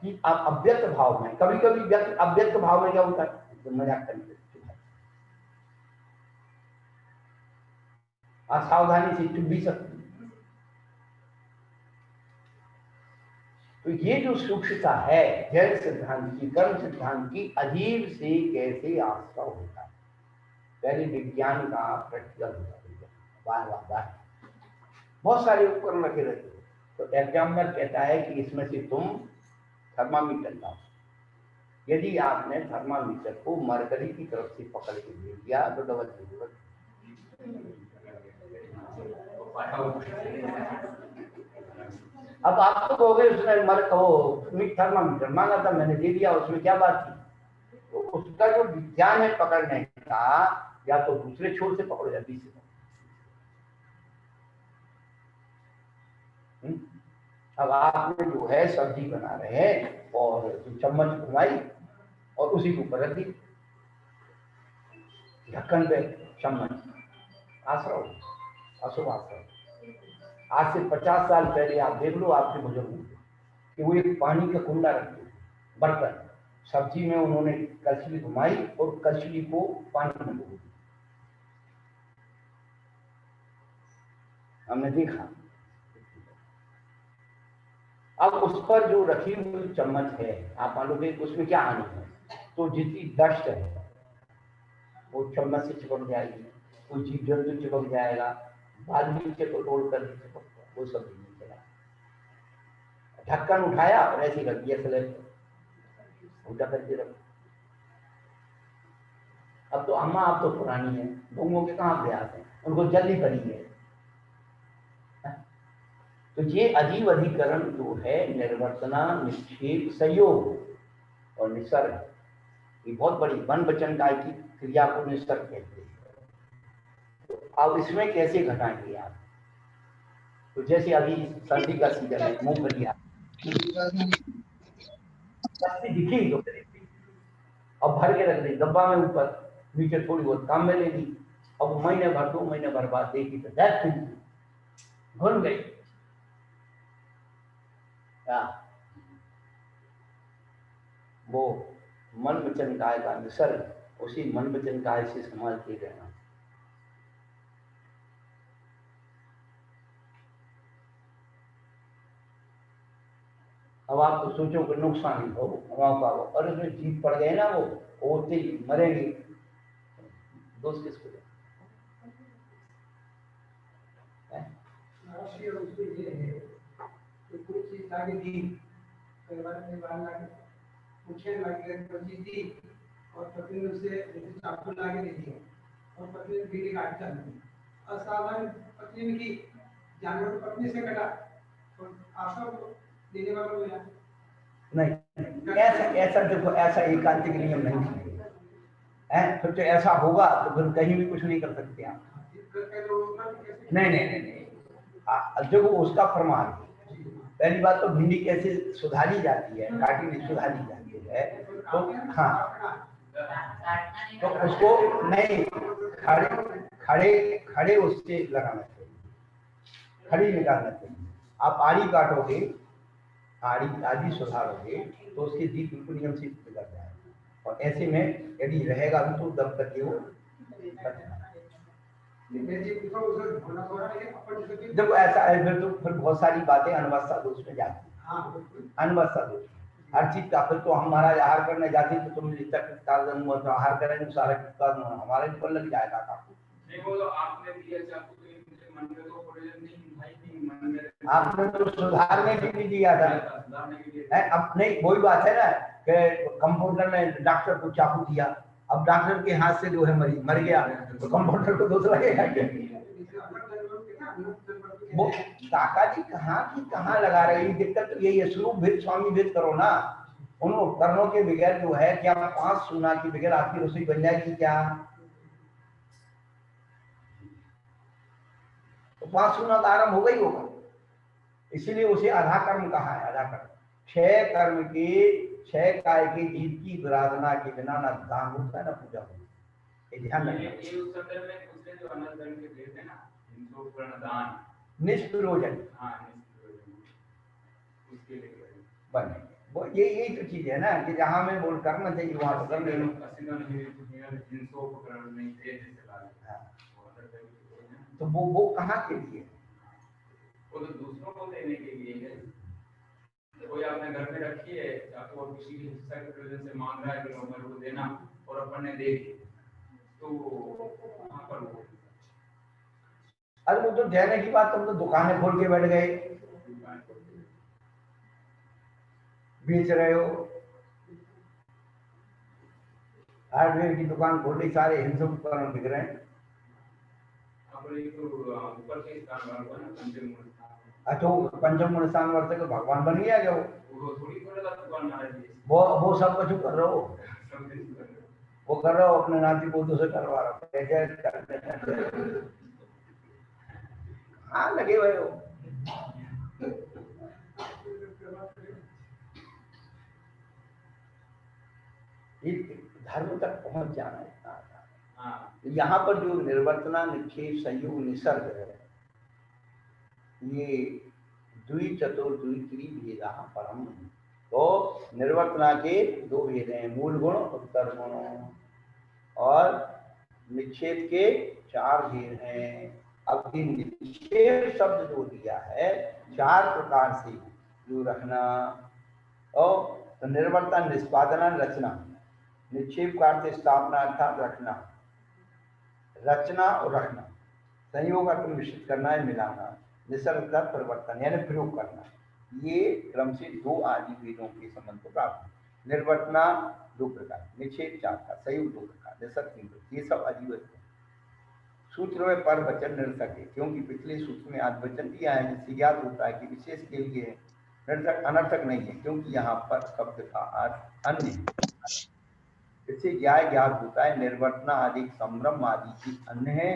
कि आप अव्यक्त भाव में, कभी कभी व्यक्त अव्यक्त भाव में क्या होता है, तो मजाक करने असावधानी से चुप भी सकती। तो ये जो सूक्ष्मता है जैन सिद्धांत की, कर्म सिद्धांत की, अजीब से कैसे आस्था होता है। पहले विज्ञान का प्रैक्टिकल होता है, बार बहुत सारे उपकरण रखे रहते हैं। तो एग्जामिनर कहता है कि इसमें से तुम थर्मामीटर लाओ। यदि आपने थर्मामीटर को मरकरी की तरफ से पकड़ के दे दिया तो डबल जरूरत। अब आप तो कहोगे उसने थर्मामीटर मांगा था, मैंने दे दिया, उसमें क्या बात थी? तो उसका जो विज्ञान है पकड़ने का, या तो दूसरे छोर से पकड़ो या बीच से पकड़ो। अब आपने जो है सब्जी बना रहे हैं और चम्मच घुमाई और उसी के ऊपर रख दी, ढक्कन पे चम्मच, आश्रय अशुभ आश्रय। आज से 50 साल पहले आप देख लो आपके बुजुर्गों कि वो एक पानी का कुंडा रखते बर्तन, सब्जी में उन्होंने कलछी घुमाई और कलछी को पानी में डूब, हमने देखा। अब उस पर जो रखी हुई चम्मच है, आप मानोगे उसमें क्या हानि है? तो जितनी डस्ट है वो चम्मच से चिपक जाएगी, कोई जीव जंतु चिपक जाएगा, बाल नीचे को तोड़ कर चिपक, वो सब नहीं चला। ढक्कन उठाया और ऐसे कर दिया, स्लेब उल्टा करके रखो। अब तो अम्मा आप तो पुरानी है, दोनों के कहाँ प्रयास है, उनको जल्दी पड़ी है। तो ये अजीब अधिकरण जो है निर्वर्तना, निक्षेप, संयोग और निसर्ग, ये बहुत बड़ी मन वचन काय की क्रिया को निसर्ग कहते हैं। तो अब इसमें कैसे घटाएंगे आप? तो जैसे अभी सर्दी का सीजन है, मूंगफली दिखी तो अब भर के रख दी डब्बा में, ऊपर नीचे थोड़ी बहुत काम में ले ली। अब महीने भर 2 महीने भर बाद देखी तो घुल गई। वो मन वचन काय का निसर्ग, उसी मन वचन काय से संभालते रहना। अब आप तो सोचो कि नुकसान ही हो वहां का, और उसमें जीत पड़ गए ना, वो होते ही मरेंगे, दोस्त किसको दे? कोई चीज लाके दी, कई बार पूछे लाके कोई चीज दी और पत्नी ने उसे चाकू लाके दे दिया और पत्नी ने बीड़ी काट डाली। असावधान पत्नी ने की, जानवर पत्नी से कटा और आशा देने वाला को यार नहीं, ऐसा देखो, ऐसा एकांतिक नियम नहीं है। फिर तो ऐसा होगा तो फिर कहीं भी कुछ नहीं कर सकते आप। नहीं, देखो उसका फरमान, पहली बात तो भिंडी कैसे सुधारी जाती है, काटी नहीं सुधारी जाती है। तो हाँ, तो उसको नहीं खड़े उससे लगाना चाहिए, खड़ी निकालना चाहिए। आप आड़ी काटोगे, आड़ी सुधारोगे तो उसके जीत बिल्कुल नियम से बिगड़ जाएगा। और ऐसे में यदि रहेगा भी तो दब करके वो देखो ऐसा है। फिर बहुत सारी बातें अनवस्था दोष में जाती है, अनवस्था दोष हर चीज का। फिर तो हम महाराज आहार करने जाते तो तुम आहार करेंगे, सारा हमारे ऊपर लग जाएगा काफी। आपने तो सुधारने के लिए दिया था, अब नहीं वही बात है ना कि कंपाउंडर ने डॉक्टर को चाकू दिया, अब डॉक्टर के हाथ से जो है मर गया तो कंपाउंडर को दोष लगेगा क्या? वो काका जी कहाँ की कहाँ लगा रही, दिक्कत तो यही है। स्वरूप भेद स्वामी भेद करो ना, उन उपकरणों के बगैर जो है, क्या 5 सूना के बगैर आपकी रसोई बन जाएगी क्या? तो 5 सूना तो आरंभ होगा ही होगा। इसीलिए उसे आधा कर्म कहा है, आधा कर्म। 6 कर्म के 6 काय के जीव की आराधना के बिना ना दान होता है ना पूजा होती है। ये ध्यान रखना। ये उस संदर्भ में उसने जो अनंतरण के भेद है ना, इनको प्रणदान निष्प्रयोजन, हाँ निष्प्रयोजन उसके लिए बने वो यही तो चीज है ना कि जहां में बोल करना चाहिए वहां तो कर लेना। तो वो कहाँ के लिए? वो तो दूसरों को देने के लिए है। कोई आपने घर में रखी है, आपको किसी के हिस्सा के प्रयोजन से मांग रहा है कि मेरे को देना, और अपन ने दे दी, तो वहाँ पर वो अरे वो तो देने की बात, तुम तो दुकानें खोल के बैठ गए, बेच रहे हो, हार्डवेयर की दुकान खोल ली, सारे हिंसक उपकरण बिक रहे हैं। अच्छा पंचम गुण स्थान वर्त के भगवान बन गया क्या? वो सब कुछ कर रहे हो, वो कर रहे हो अपने नाती पोतों से करवा रहा हो, हाँ लगे हुए हो। धर्म तक पहुंच जाना इतना आसान। यहाँ पर जो निर्वर्तना, निक्षेप, संयोग, निसर्ग है, ये द्वि चतुर द्वि त्रिभेदा परम। तो निर्वर्तना के 2 भेद हैं, मूल गुण, उत्तर गुण, और निक्षेप के 4 भेद हैं। अब निक्षेप शब्द जो दिया है 4 प्रकार से जो रखना, और तो निर्वर्तना निष्पादना रचना, निक्षेप का अर्थ स्थापना अर्थात रखना, रचना और रखना, संयोग अर्थ मिश्रित करना है मिलाना, निसर्ग का परिवर्तन यानी प्रयोग करना। ये क्रम से 2 आदि वेदों के संबंध को प्राप्त। निर्वर्तना 2 प्रकार, निक्षेप 4 का, संयोग 2 प्रकार, निसर्ग 3 प्रकार, ये सब अधिवचन है। सूत्र में पर वचन निरर्थक है, क्योंकि पिछले सूत्र में आदि वचन दिया है, जिससे ज्ञात होता है कि विशेष के लिए निरर्थक अनर्थक नहीं है, क्योंकि यहाँ पर शब्द का अर्थ अन्य है। इससे ज्ञात होता है निर्वर्तना आदि संभ्रम आदि की अन्य है,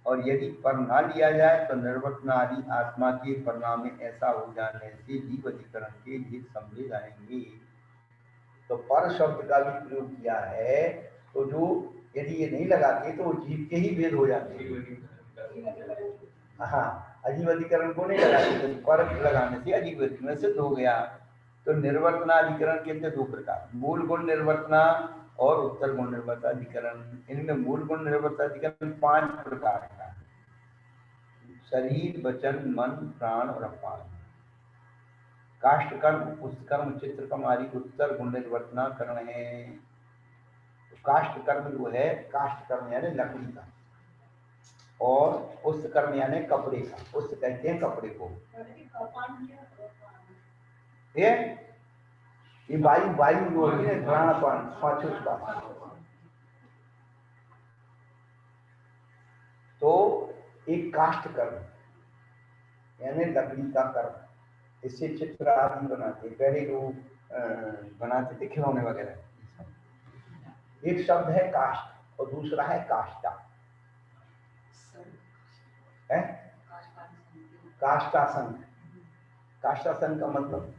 और यदि पर ना लिया जाए तो निर्वर्तना आदि आत्मा के परिणाम में ऐसा हो जाने से जीव अधिकरण के भेद समझे जाएंगे। तो पर शब्द का भी प्रयोग किया है, तो जो यदि ये नहीं लगाते तो वो जीव के ही भेद हो जाते हैं। हाँ, अजीव अधिकरण को नहीं लगाते, तो पर लगाने से अजीव अधिकरण सिद्ध हो गया। तो निर्वर्तना अधिकरण के 2 प्रकार, मूल गुण निर्वर्तना और उत्तर गुण निर्वर्ताधिकरण। इनमें मूल गुण निर्वर्ताधिकरण 5 प्रकार का, शरीर, वचन, मन, प्राण और अपान। काष्ठ कर्म, पुष्कर्म, चित्रकर्म आदि उत्तर गुण निर्वर्तनाकरण है। तो काष्ठ कर्म जो है, काष्ठ कर्म यानी लकड़ी का, और पुष्ट कर्म यानी कपड़े का, पुष्ट कहते हैं कपड़े को। ये वायु जो होती है प्राणापान, श्वासोच्छ्वास। तो एक काष्ठ कर्म यानी लकड़ी का कर्म, इससे चित्र आदि बनाते, पहले लोग बनाते थे खिलौने वगैरह। एक शब्द है काष्ठ और दूसरा है काष्ठा है, काष्ठासन। काष्ठासन का मतलब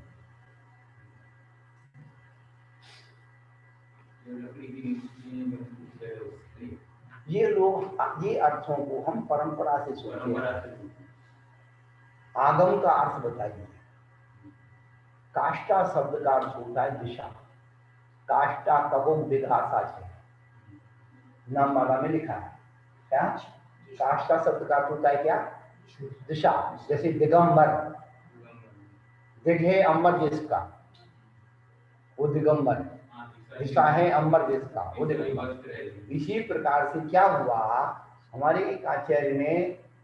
ये लोग ये अर्थों को हम परंपरा से सुनते हैं। आगम का अर्थ बताइए। काष्ठा शब्द का अर्थ होता है दिशा। काष्ठा कबो विघासा है, नाममाला में लिखा है क्या? काष्ठा शब्द का अर्थ होता है क्या? दिशा। जैसे दिगंबर, दिग है अंबर जिसका, वो दिगंबर, दिशा है अंबर जिसका, वो दिगंबर। इसी प्रकार से क्या हुआ, हमारे एक आचार्य ने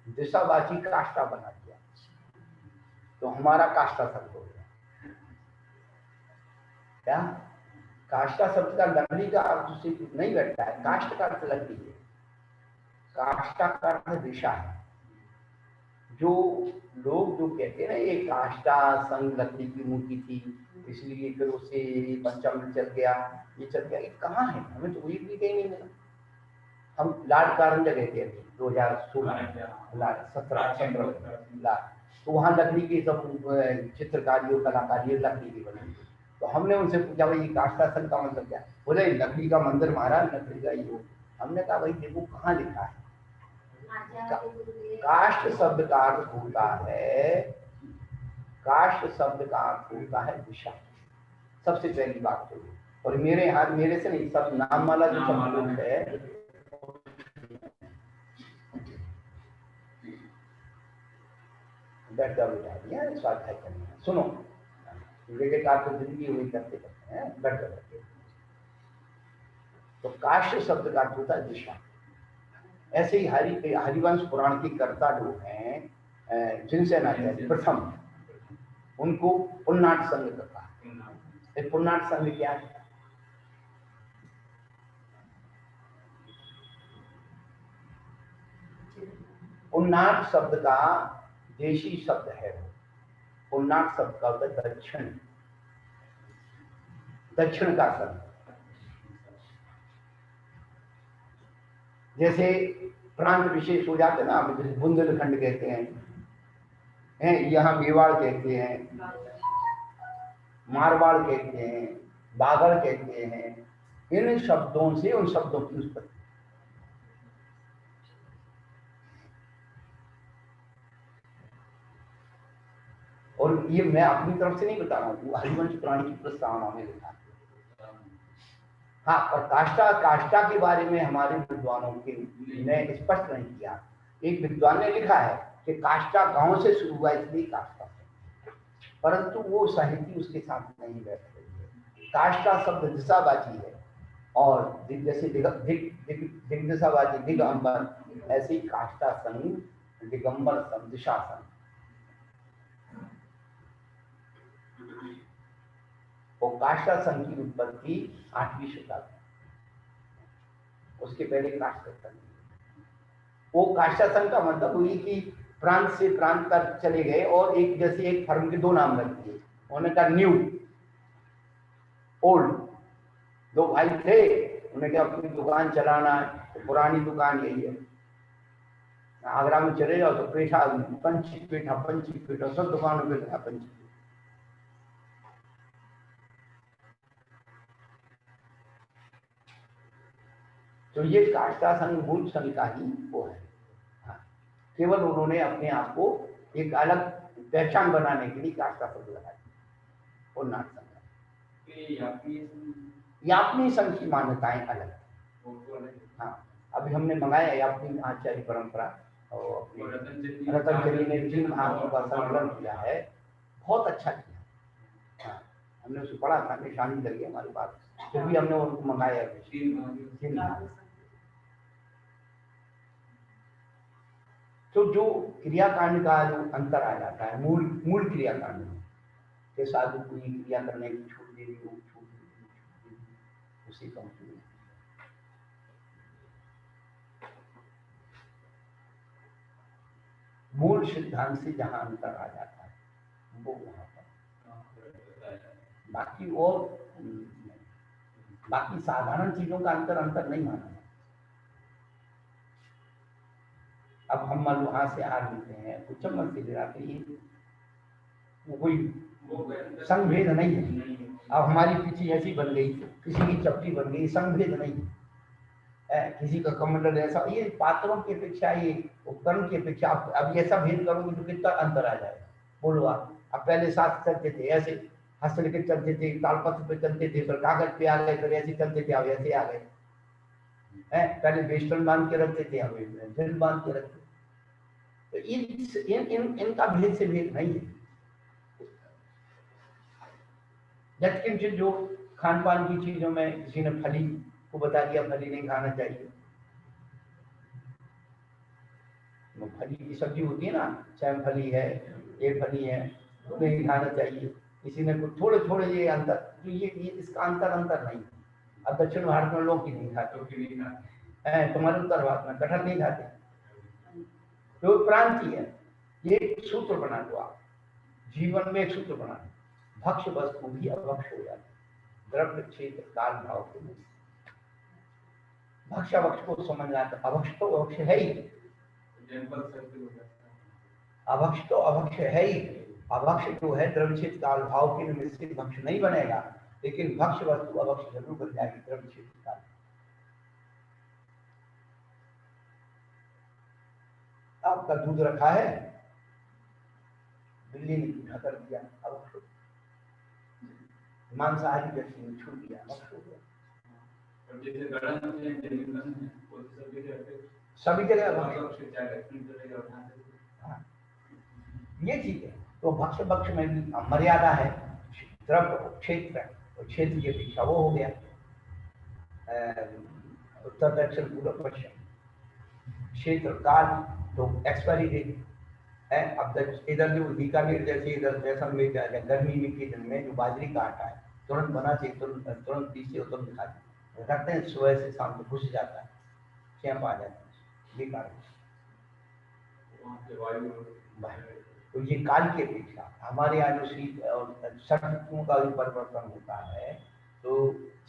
दिशावाची काष्ठा बना दिया, तो हमारा काष्ठा शब्द हो गया क्या? काष्ठा शब्द का लकड़ी का अर्थ से नहीं बैठता है, काष्ठ का अर्थ लकड़ी है, काष्ठा का अर्थ दिशा है। जो लोग जो कहते हैं ना ये काष्ठा संग लकड़ी की मूर्ति थी, इसलिए फिर उससे पंचामृत चल गया, ये चल गया, ये कहाँ है, हमें तो एक भी कहीं नहीं मिला। हम लाड कारंजा गए थे अभी 2016 लाड 17 लाड, तो वहाँ लकड़ी की सब चित्रकारी और कलाकारी लकड़ी की बनी। तो हमने उनसे पूछा भाई काष्ठासन का मतलब क्या? बोले लकड़ी का मंदिर महाराज, लकड़ी का ये। हमने कहा भाई देखो कहाँ लिखा है। काष्ठ शब्द का अर्थ होता है, काष्ठ शब्द का अर्थ होता है दिशा, सबसे पहली बात तो। और मेरे हाथ मेरे से नहीं, सब नाम वाला जो सब लोग है, बैठ जाओ बेटा, दिया स्वाध्याय करना, सुनो विवेकानंद तो जिंदगी हुई करते करते हैं, बैठ जाओ। तो काष्ठ शब्द का अर्थ होता है दिशा। ऐसे ही हरिवंश पुराण की कर्ता जो हैं जिनसेनाचार्य प्रथम, उनको पुन्नाट संघ कहा। पुन्नाट संघ क्या है? पुन्नाट शब्द का देशी शब्द है। पुन्नाट शब्द का होता है दक्षिण, दक्षिण का संघ। जैसे प्रांत विशेष हो जाते ना, बुंदेलखंड कहते हैं, यहाँ मेवाड़ कहते हैं, मारवाड़ कहते हैं, बागड़ कहते हैं। इन शब्दों से उन शब्दों की उत्पत्ति। और ये मैं अपनी तरफ से नहीं बता रहा हूँ, हरिवंश पुराण की प्रस्तावना में लिखा। हाँ, और काष्ठा के बारे में हमारे विद्वानों ने स्पष्ट नहीं किया। एक विद्वान ने लिखा है कि काष्ठा गांव से शुरू हुआ इसलिए काष्ठा, परंतु वो साहित्य उसके साथ नहीं बैठ रही है। काष्ठा शब्द दिशाबाजी है, और जैसे दिग्दिशाबाजी दिगंबर, ऐसे ही काष्ठा संघ दिगंबर संघ दिशा संघ। और काष्ठा संघ की उत्पत्ति 8वीं शताब्दी, उसके पहले काष्ठा संघ। वो काष्ठा संघ का मतलब हुई कि प्रांत से प्रांत तक चले गए और एक जैसे एक फर्म के दो नाम रख दिए। उन्होंने कहा न्यू ओल्ड, दो भाई थे, उन्होंने कहा अपनी दुकान चलाना है, तो पुरानी दुकान यही है। आगरा में चले जाओ तो पेठा पंची पेठा सब दुकानों पे था पंची। तो ये काष्ठा संघ मूल संघ का ही वो है। हाँ, केवल उन्होंने अपने आप को एक अलग पहचान बनाने के लिए काष्ठा शब्द लगाया। और नाट संघ यापनी संघ की मान्यताएं अलग। हाँ, अभी हमने मंगाया यापनी आचार्य परंपरा, और रतनचरी ने 3 भागों का संकलन किया है, बहुत अच्छा किया। हाँ, हमने उसे पढ़ा था, निशानी लगी हमारे पास, फिर भी हमने उनको मंगाया। तो जो क्रियाकांड का जो अंतर आ जाता है, मूल क्रियाकांड में के साधु कोई क्रिया करने की छूट दे दी, उसी का मूल सिद्धांत से जहां अंतर आ जाता है वो वहां पर। बाकी साधारण चीजों का अंतर नहीं माना। अब हम मान लो हाथ से हार लेते हैं, तो चम्मच से गिराते हैं, वो कोई संभेद नहीं है। अब हमारी पीछे ऐसी बन गई, किसी की चपटी बन गई, संभेद नहीं है। किसी का कमंडल ऐसा, ये पात्रों की अपेक्षा, ये उपकरण की अपेक्षा। अब ऐसा भेद करोगे तो कितना अंतर आ जाएगा, बोलो आप। अब पहले साथ चलते थे, ऐसे हंस के चलते थे, तालपत्र पे चलते थे, फिर कागज पे आ गए, फिर ऐसे चलते थे, अब ऐसे आ गए। पहले वेस्टर्न बांध के रखते थे, अब बेल्ट बांध के रखते। तो इनका भेद से भेद नहीं है। यत्किंचित जो खान पान की चीजों में किसी ने फली को बता दिया फली नहीं खाना चाहिए, वो फली की सब्जी होती है ना, चाहे फली है, एक फली है, तो नहीं खाना चाहिए। किसी ने कुछ थोड़े ये अंतर, तो ये इसका अंतर नहीं। अब दक्षिण भारत में लोग नहीं खाते, तुम्हारे उत्तर भारत में कटहल नहीं खाते, तो प्रांतीय है। ये सूत्र बना दो आप, जीवन में एक सूत्र बना, भक्ष वस्तु भी अभक्ष हो जाती है। द्रव्य क्षेत्र काल भाव के लिए भक्ष अभक्ष को समझना, तो अभक्ष तो अभक्ष है ही, अभक्ष तो अभक्ष है ही। अभक्ष जो है द्रव्य क्षेत्र काल भाव के निमित्त से भक्ष नहीं बनेगा, लेकिन भक्ष वस्तु अभक्ष जरूर बन जाएगी द्रव्य क्षेत्र काल। आपका दूध रखा है, बिल्ली ने जूठा कर दिया, अभक्ष हो गया। मांसाहारी व्यक्ति ने छू दिया, अभक्ष हो गया। सभी जगह ये चीज है। तो भक्ष भक्ष में भी मर्यादा है। द्रव्य क्षेत्र, और क्षेत्र के पीछा वो हो गया उत्तर दक्षिण पूर्व पश्चिम। क्षेत्र काल तो एक्सपायरी डेट है। अब इधर जो बीकानेर जैसे इधर जैसलमेर गर्मी के दिन में जो बाजरी का आटा है तुरंत बना चाहिए, तुरंत पीछे तुरंत खा रखते हैं, सुबह से शाम को घुस जाता है, चैंप आ जाता है, बेकार। तो ये काल की अपेक्षा हमारे यहाँ जो शीत और षट् का भी परिवर्तन होता है, तो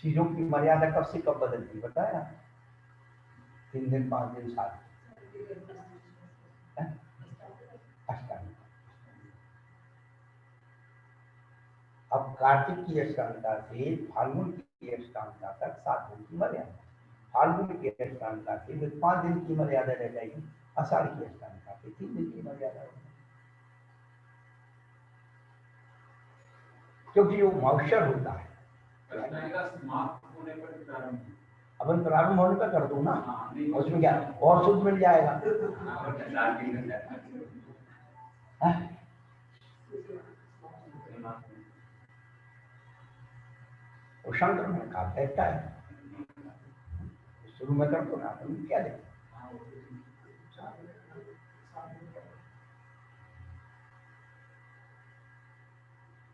चीजों की मर्यादा कब से कब बदलती बताया? 3 दिन 5 दिन 7 अष्टांग। अब कार्तिक की अष्टांगता से फाल्गुन की अष्टांगता तक 7 दिन की मर्यादा, फाल्गुन की अष्टांगता से 5 दिन की मर्यादा रह जाएगी, आषाढ़ की अष्टांगता से 3 दिन की मर्यादा होगी। क्योंकि वो मौसर होता है। अपन प्रारंभ होने पर कर दो ना, उसमें क्या और शुद्ध मिल जाएगा। वो शंकर में कहा कहता है शुरू में कर दो ना, तुम क्या देखें।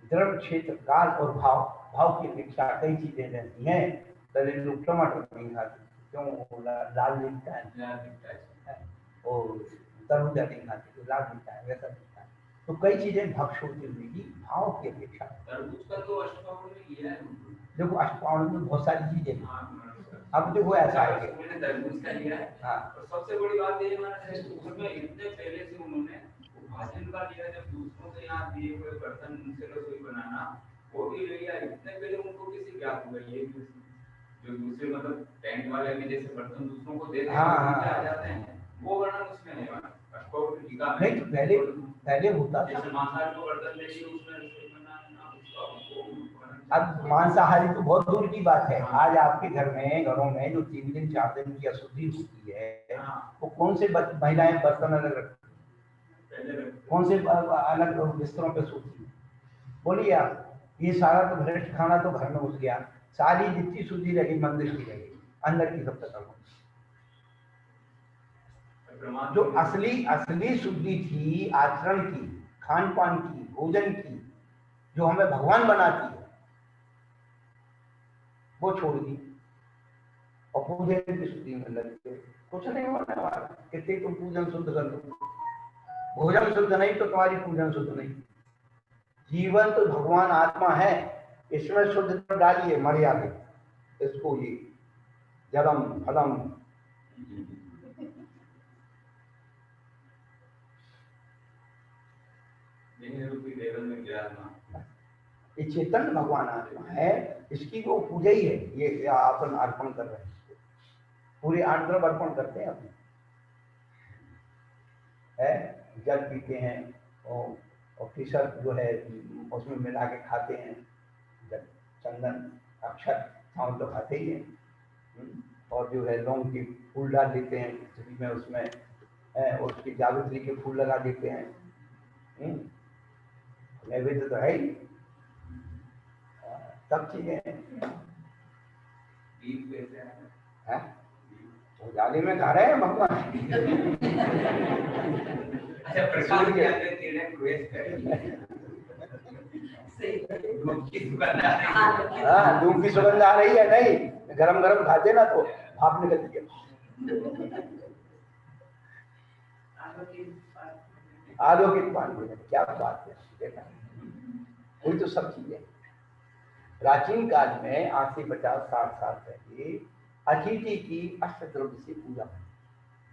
द्रव्य क्षेत्र काल और भाव, भाव की अपेक्षा कई चीजें रहती हैं। पहले लोग टमाटर नहीं खाते, क्यों? लाल दिखता है, और तरबूजा नहीं खाते, लाल दिखता है, वैसा दिखता है। तो कई चीजें भक्ष होती हुई भाव की अपेक्षा। देखो अष्टपावण में बहुत सारी चीजें हैं। अब देखो ऐसा है, सबसे बड़ी बात ये उसमें इतने पहले से उन्होंने भाषण का लिया, जब दूसरों से यहाँ दिए हुए बर्तन उनसे रसोई बनाना वो भी लिया, इतने पहले उनको किसी ज्ञात हुआ ये जो दूसरे मतलब टेंट वाले में जैसे बर्तन दूसरों को देते हैं आ जाते हैं, वो वर्णन उसमें है। नहीं तो पहले होता था मांसाहारी को बर्तन दे दिए उसमें रसोई बनाना। अब मांसाहारी तो बहुत दूर की बात है। आज आपके घरों में जो 3 दिन 4 दिन की अशुद्धि होती है, वो कौन से महिलाएं बर्तन अलग रखती है, कौन से अलग बिस्तरों पे सोती है? बोलिए आप, ये सारा तो भ्रष्ट खाना तो घर में घुस गया। सारी जितनी शुद्धि रही मंदिर की रही, अंदर की सब खत्म। जो असली शुद्धि थी आचरण की, खान पान की, भोजन की, जो हमें भगवान बनाती है, वो छोड़ दी और पूजन की शुद्धि में लग गए। कुछ नहीं होने वाला, कितनी तुम पूजन शुद्ध कर लो, भोजन शुद्ध नहीं तो तुम्हारी पूजन शुद्ध नहीं। जीवन तो भगवान आत्मा है, इसमें शुद्ध डालिए मर्यादा, इसको ये जलम फलम ये चेतन भगवान आत्मा है, इसकी वो पूजा ही है। ये अपन अर्पण कर रहे हैं, पूरे 8 द्रव्य अर्पण करते हैं अपने, है जल पीते हैं और केसर जो है उसमें मिला के खाते हैं, जब चंदन अक्षर हम तो खाते ही हैं, और जो है लौंग के फूल डाल देते हैं खिचड़ी में, उसमें और उसकी जावित्री के फूल लगा देते हैं। नैवेद्य तो है ही, सब चीजें हैं। उजाले में खा रहे हैं भगवान। हाँ धूप की सुगंध आ रही है, नहीं गरम गरम खाते ना तो भाप निकलती है। आलू की पानी, क्या बात है। वही तो सब चीजें। प्राचीन काल में आज से 50-60 साल पहले अतिथि की अष्टद्रव्य से पूजा होती।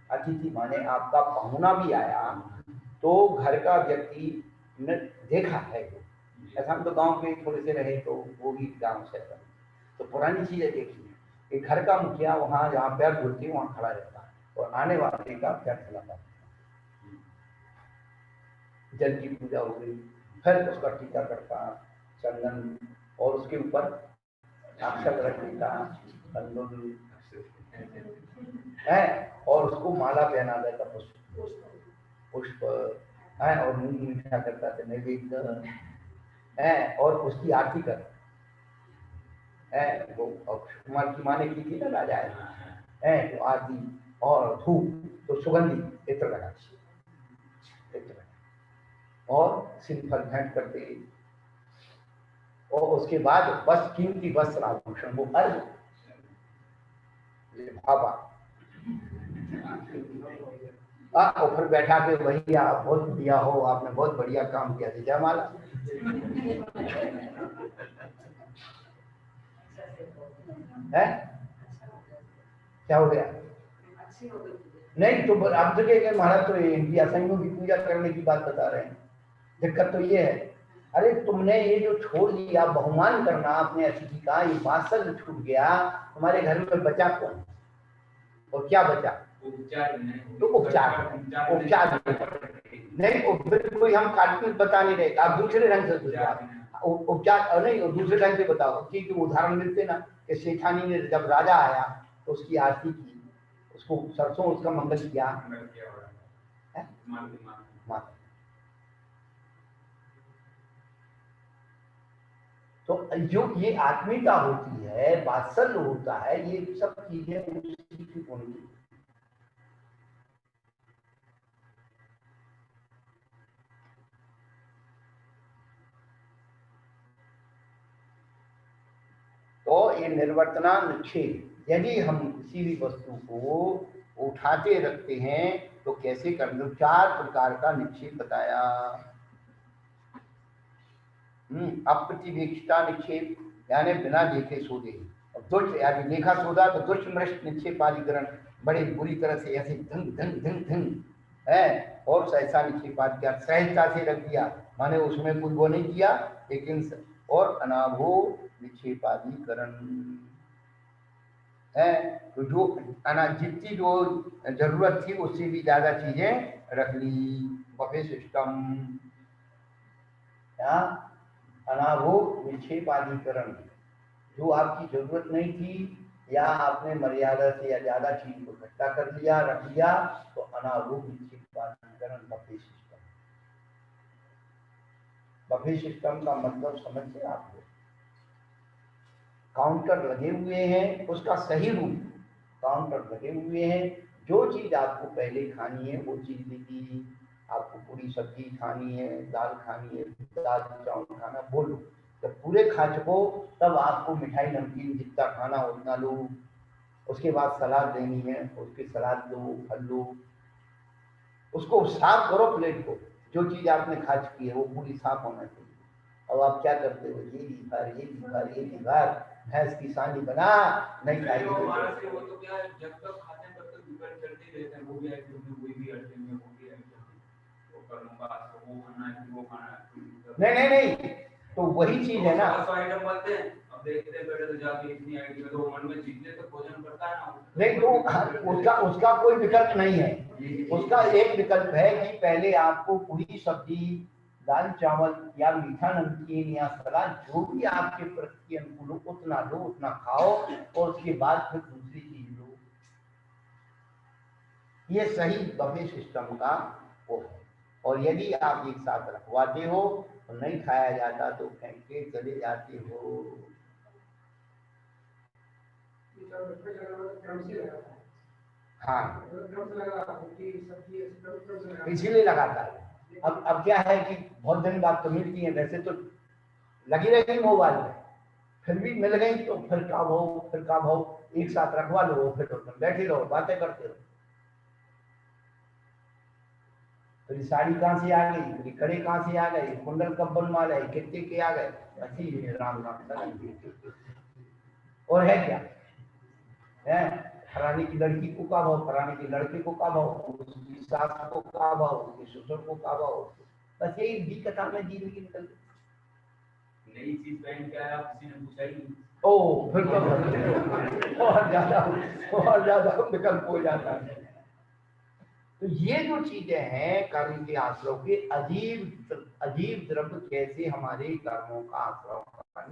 अतिथि माने आपका पहुना भी आया तो घर का व्यक्ति ने देखा है, ऐसा हम तो गांव में थोड़े से रहे तो वो भी गांव से था, तो पुरानी चीजें देखी है कि घर का मुखिया वहां जहाँ पैर धुलती वहां खड़ा रहता है और आने वाले का पैर धुलाता है। जल की पूजा हो गई, फिर उसका टीका करता, चंदन और उसके ऊपर अक्षत रख देता है और उसको माला पहना देता, पुष्प है और मूंग मीठा करता था नैवेद्य है और उसकी आरती कर है। वो कुमार की माने की थी ना राजा है तो आरती और धूप तो सुगंधी इत्र लगा और सिंपल भेंट करते और उसके बाद बस कीमती वस्त्र आभूषण वो अर्घ बाबा और फिर बैठा के वही आप बहुत बढ़िया हो, आपने बहुत बढ़िया काम किया, जयमाला। है क्या हो गया? नहीं तो आप तो कहेंगे महाराज तो इनकी असंगों की पूजा करने की बात बता रहे हैं। दिक्कत तो ये है, अरे तुमने ये जो छोड़ दिया बहुमान करना अपने अतिथि का, ये वात्सल्य छूट गया, तुम्हारे घर में बचा कौन और क्या बचा? उपचार नहीं। तो उपचार नहीं, कोई हम काल्पनिक बता नहीं रहे, आप दूसरे ढंग से उपचार नहीं और दूसरे ढंग से बताओ। क्योंकि उदाहरण मिलते ना कि सेठानी ने जब राजा आया तो उसकी आरती की, उसको सरसों उसका मंगल किया। तो जो ये आत्मीयता होती है, वात्सल्य होता है, ये सब चीजें उसी की होंगी। तो ये निर्वर्तना निक्षेप, यदि हम किसी भी वस्तु को उठाते रखते हैं तो कैसे कर लो? 4 प्रकार का निक्षेप बताया। अप्रतिवेक्षिता निक्षेप यानी बिना देखे सौदे, और दुष्ट यानी देखा सौदा तो दुष्ट मृष्ट निक्षेप आदिकरण, बड़े बुरी तरह से ऐसे धंग धंग धंग धंग है और सहसा निक्षेप आदिकरण, सहजता से रख दिया माने उसमें कुछ वो नहीं किया लेकिन, और अनाभो निक्षेपाधिकरण है तो जो जितनी जो जरूरत थी उससे भी ज्यादा चीजें रख ली। बफे सिस्टम अनाभो निक्षेपाधिकरण, जो आपकी जरूरत नहीं थी या आपने मर्यादा से या ज्यादा चीज को इकट्ठा कर लिया रख लिया तो अनाभो निक्षेपाधिकरण बफे सिस्टम। बफे सिस्टम का मतलब समझते आप लोग? काउंटर लगे हुए हैं, उसका सही रूप काउंटर लगे हुए हैं, जो चीज आपको पहले खानी है वो चीज देगी। आपको पूरी सब्जी खानी है, दाल खानी है, दाल चावल खाना बोलो, जब पूरे खा चुको तब आपको मिठाई नमकीन जितना खाना उतना लो। उसके बाद सलाद देनी है, उसकी सलाद लो, फल लो, उसको साफ करो प्लेट को, जो चीज आपने खा चुकी है वो पूरी साफ होना चाहिए। अब आप क्या करते हो? ये दीवार भैंस की सानी बना नहीं खाएगी वो तो क्या है, जब तक खाते हैं तब तक विकल्प चलते रहते हैं, वो भी ऐसे कोई भी अड़चन में वो भी ऐसे वो करूंगा वो खाना है वो खाना है नहीं तो वही चीज है ना। तो आइटम बनते हैं, अब देखते हैं पहले तो जाके इतनी आइटम तो मन में जितने तक भोजन करता है ना, नहीं तो उसका कोई विकल्प नहीं है। उसका एक विकल्प है कि पहले आपको पूरी सब्जी, दाल चावल या मीठा नमकीन या सलाद जो भी आपके प्रति अनुकूल हो उतना लो, उतना खाओ और उसके बाद फिर दूसरी चीज लो। ये सही बफे सिस्टम का वो है। और यदि आप एक साथ रखवाते हो तो नहीं खाया जाता तो फेंक के चले जाते हो। हाँ इसीलिए लगाता है। अब क्या है कि बहुत दिन बाद तो मिलती है, वैसे तो लगी रहेगी मोबाइल में, फिर भी मिल गई तो फिर का भाव एक साथ रखवा लो, फिर तुम बैठे रहो बातें करते रहो। फिर साड़ी कहाँ से आ गई, फिर कड़े कहाँ से आ गए, कुंडल कब बनवा रहे, कितने के आ गए, बस राम राम लगा। और है क्या है, फलाने की लड़की को का भाव, फलाने के लड़के को का भाव, उसकी सास को का भाव, उसके ससुर को का भाव, बस यही भी कथा में जिंदगी निकल गई। नई चीज पहन के आया, किसी ने पूछा ही नहीं। ओ फिर तो और ज्यादा विकल्प हो जाता है। तो ये जो चीजें हैं कर्म के आश्रव के अजीब द्रव्य कैसे हमारे कर्मों का आश्रव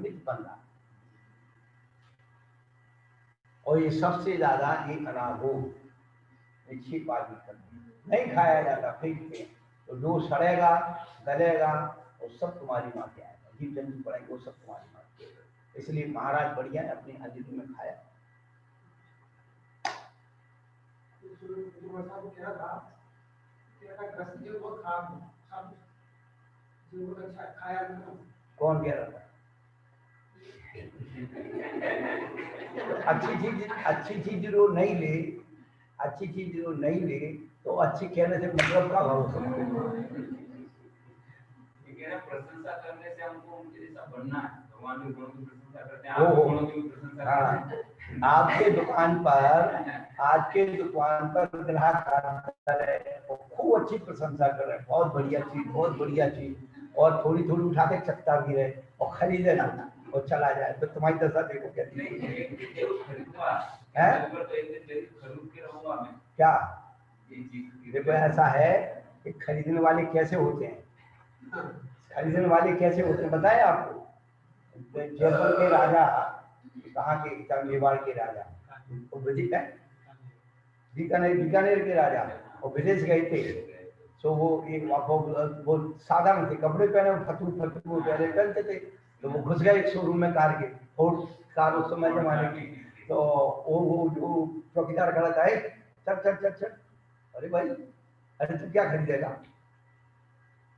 नित्य बन रहा है। और ये सबसे ज्यादा ये अनाभोग निक्षेपादि कर्म नहीं खाया जाता, फेंक के तो जो सड़ेगा गलेगा वो सब तुम्हारी माँ के आएगा, जीव जंतु पड़ेंगे वो सब तुम्हारी माँ के आएगा। इसलिए महाराज बढ़िया ने अपने अतिथि में खाया। कौन कह रहा था? अच्छी चीज जो नहीं ले, अच्छी चीज जो नहीं ले तो अच्छी कहने से मतलब का भाव प्रशंसा करने से हमको उनके जैसा बनना है। भगवान के गुणों की प्रशंसा करते हैं, आप गुणों की प्रशंसा करते हैं। आपके दुकान पर ग्राहक आता है और खूब अच्छी प्रशंसा कर रहे हैं, बहुत बढ़िया चीज, बहुत बढ़िया चीज, और थोड़ी थोड़ी उठा के चकता भी रहे और खरीदे ना और चला जाए, तो तुम्हारी दशा देखो कैसी है। क्या देखो ऐसा है कि खरीदने वाले कैसे होते हैं, खरीदने वाले कैसे होते हैं बताए आपको। जयपुर के राजा, कहाँ के, मेवाड़ के राजा, बीकानेर के राजा और विदेश गए थे। तो वो एक वो साधारण थे, कपड़े पहने फतू पहनते थे। तो वो घुस गए एक शोरूम में कार के, फोर्ड कार उस समय जमाने की। तो वो चौकीदार खड़ा था, चल। अरे भाई, अरे तू क्या खरीदेगा?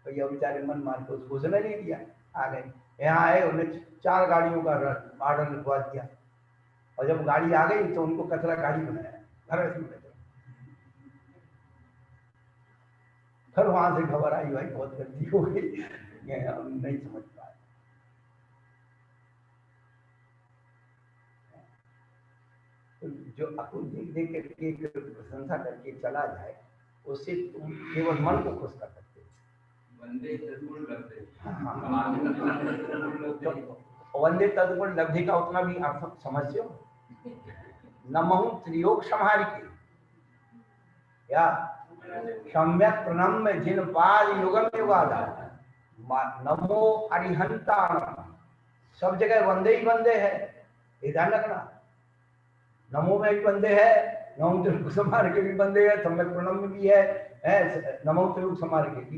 भैया बेचारे मन मार के उसको घुसने नहीं दिया, आ गए। यहाँ आए, उन्हें 4 गाड़ियों का ऑर्डर लिखवा दिया, और जब गाड़ी आ गई तो उनको कचरा गाड़ी बनाया, फिर वहां से खबर आई भाई बहुत गलती हो गई, नहीं समझ पाए। तो जो अपन देख करके प्रशंसा करके चला जाए, उससे तुम केवल मन को खुश कर सकते हो। वंदे तदगुण लब्धि का उतना भी आप समझते हो। नमहु त्रियोग संहार के या सम्यक प्रणम्य जिन पाद युगम युगादा, नमो अरिहंता, सब जगह वंदे ही वंदे है, ध्यान रखना। नमो में भी बंदे है, नमो त्रिलोक संहार के भी बंदे है, सम्यक प्रणम्य भी है, नमो त्रिलोक संहार के भी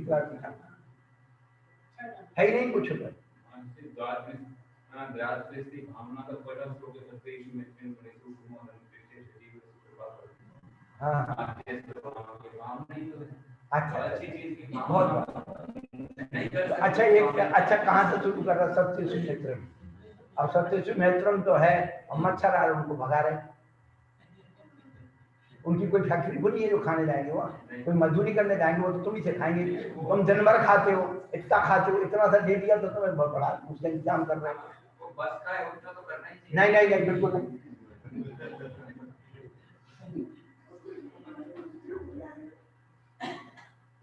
है ही नहीं कुछ उधर। हाँ अच्छा एक अच्छा कहाँ से शुरू कर रहा? सत्य नेत्रम। अब सत्य नेत्रम तो है, और मच्छर आ रहे उनको भगा रहे। उनकी कोई फैक्ट्री खुली है जो खाने जाएंगे? वहाँ कोई मजदूरी करने जाएंगे? वो तो तुम ही से खाएंगे। तुम जनवर खाते हो, इतना खाते हो, इतना सा दे दिया तो तुम्हें बहुत बड़ा उसका इंतजाम कर रहे हो। नहीं बिल्कुल नहीं।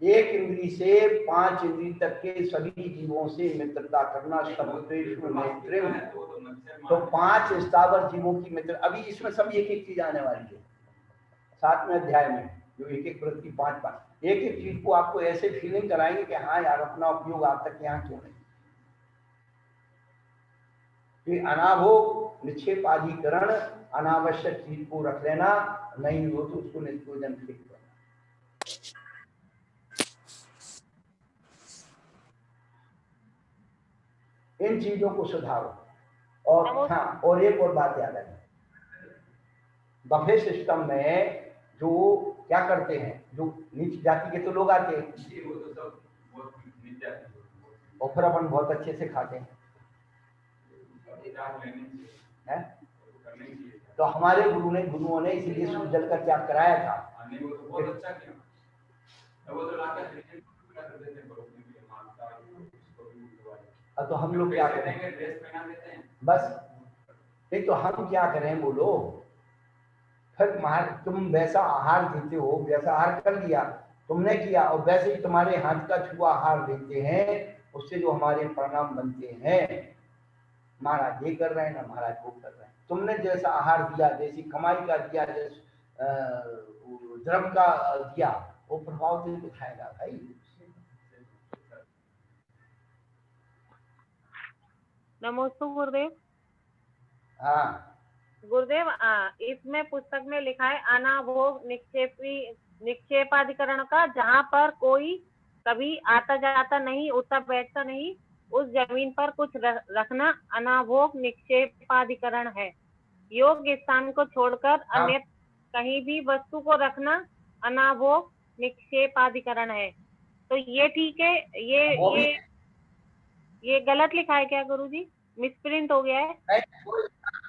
एक इंद्री से 5 इंद्री तक के सभी जीवों से मित्रता करना, तो 5 स्थावर जीवों की मित्र। अभी इसमें सब एक चीज आने वाली है 7वें अध्याय में, जो एक व्रत की 5 एक चीज को आपको ऐसे फीलिंग कराएंगे कि हाँ यार अपना उपयोग आप तक यहाँ क्यों नहीं। अनाभोग निक्षेपाधिकरण, अनावश्यक चीज को रख लेना, नहीं हो तो उसको निष्प्रयोजन फेंक देना। इन चीजों को सुधारो। और हाँ, और एक और बात याद है, बफे सिस्टम में जो क्या करते हैं, जो नीच जाति के तो लोग आते हैं और फिर अपन बहुत अच्छे से खाते हैं। तो हमारे गुरुओं ने इसलिए सूर्य जल का त्याग कराया था। कर देते हैं बरोबर के लिए मानता है उसको भी अब तो हम लोग क्या करें, ड्रेस पहना देते हैं बस नहीं तो हम क्या करें बोलो। फिर तुम वैसा आहार देते हो, वैसा आहार कर लिया तुमने किया, और वैसे ही तुम्हारे हाथ का छुआ आहार देते हैं, उससे जो हमारे परिणाम बनते हैं, महाराज ये कर रहे हैं ना महाराज वो कर रहे हैं। तुमने जैसा आहार दिया, जैसी कमाई का दिया, जैसे धर्म का दिया, वो प्रभाव तो दिखाएगा भाई। नमोस्तु गुरुदेव। हाँ गुरुदेव, इसमें पुस्तक में लिखा है अनाभोग निक्षेपाधिकरण का, जहाँ पर कोई कभी आता जाता नहीं, उठता बैठता नहीं, उस जमीन पर कुछ रखना अनाभोग निक्षेपाधिकरण है। योग स्थान को छोड़कर अन्य कहीं भी वस्तु को रखना अनाभोग निक्षेपाधिकरण है। तो ये ठीक है? ये गलत लिखा है क्या गुरुजी? मिसप्रिंट हो गया है?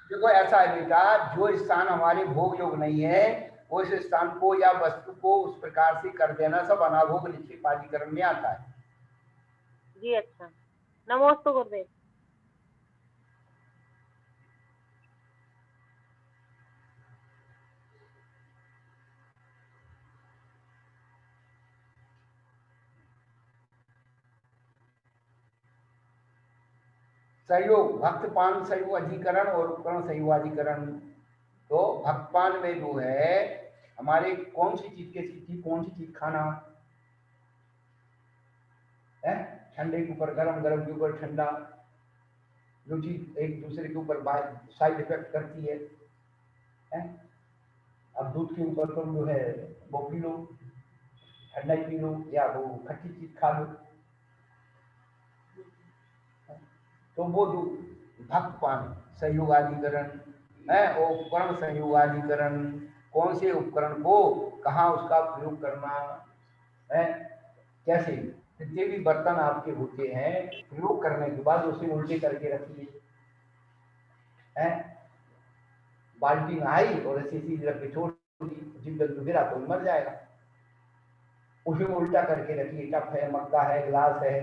देखो ऐसा है बेटा, जो स्थान हमारे भोग योग नहीं है, उस स्थान को या वस्तु को उस प्रकार से कर देना सब अनाभोग निक्षेपाधिकरण में आता है। जी अच्छा, नमोस्तु गुरुदेव। सहयोग भक्तपान सहयोग अधिकरण और उपकरण सहयोग अधिकरण। तो भक्तपान में जो है हमारे कौन सी चीज कैसी थी, कौन सी चीज खाना है, ठंडे के ऊपर गरम, गरम के ऊपर ठंडा, जो चीज एक दूसरे के ऊपर साइड इफेक्ट करती है। अब दूध के ऊपर तुम जो है वो पी लो, ठंडा ही पी लो, या वो खट्टी चीज खा लो। तो वो जो भक्तपान सहयोगाधिकरण है, वो उपकरण सहयोगाधिकरण, कौन से उपकरण को कहाँ उसका प्रयोग करना है, कैसे, जितने भी बर्तन आपके होते हैं प्रयोग करने के बाद उसे उल्टे करके रखिए। बाल्टी में आई और ऐसी चीज रख के छोड़ दी, जिंदल तो गिरा तो मर जाएगा। उसे उल्टा करके रखिए, कप है, मग्गा है, गिलास है।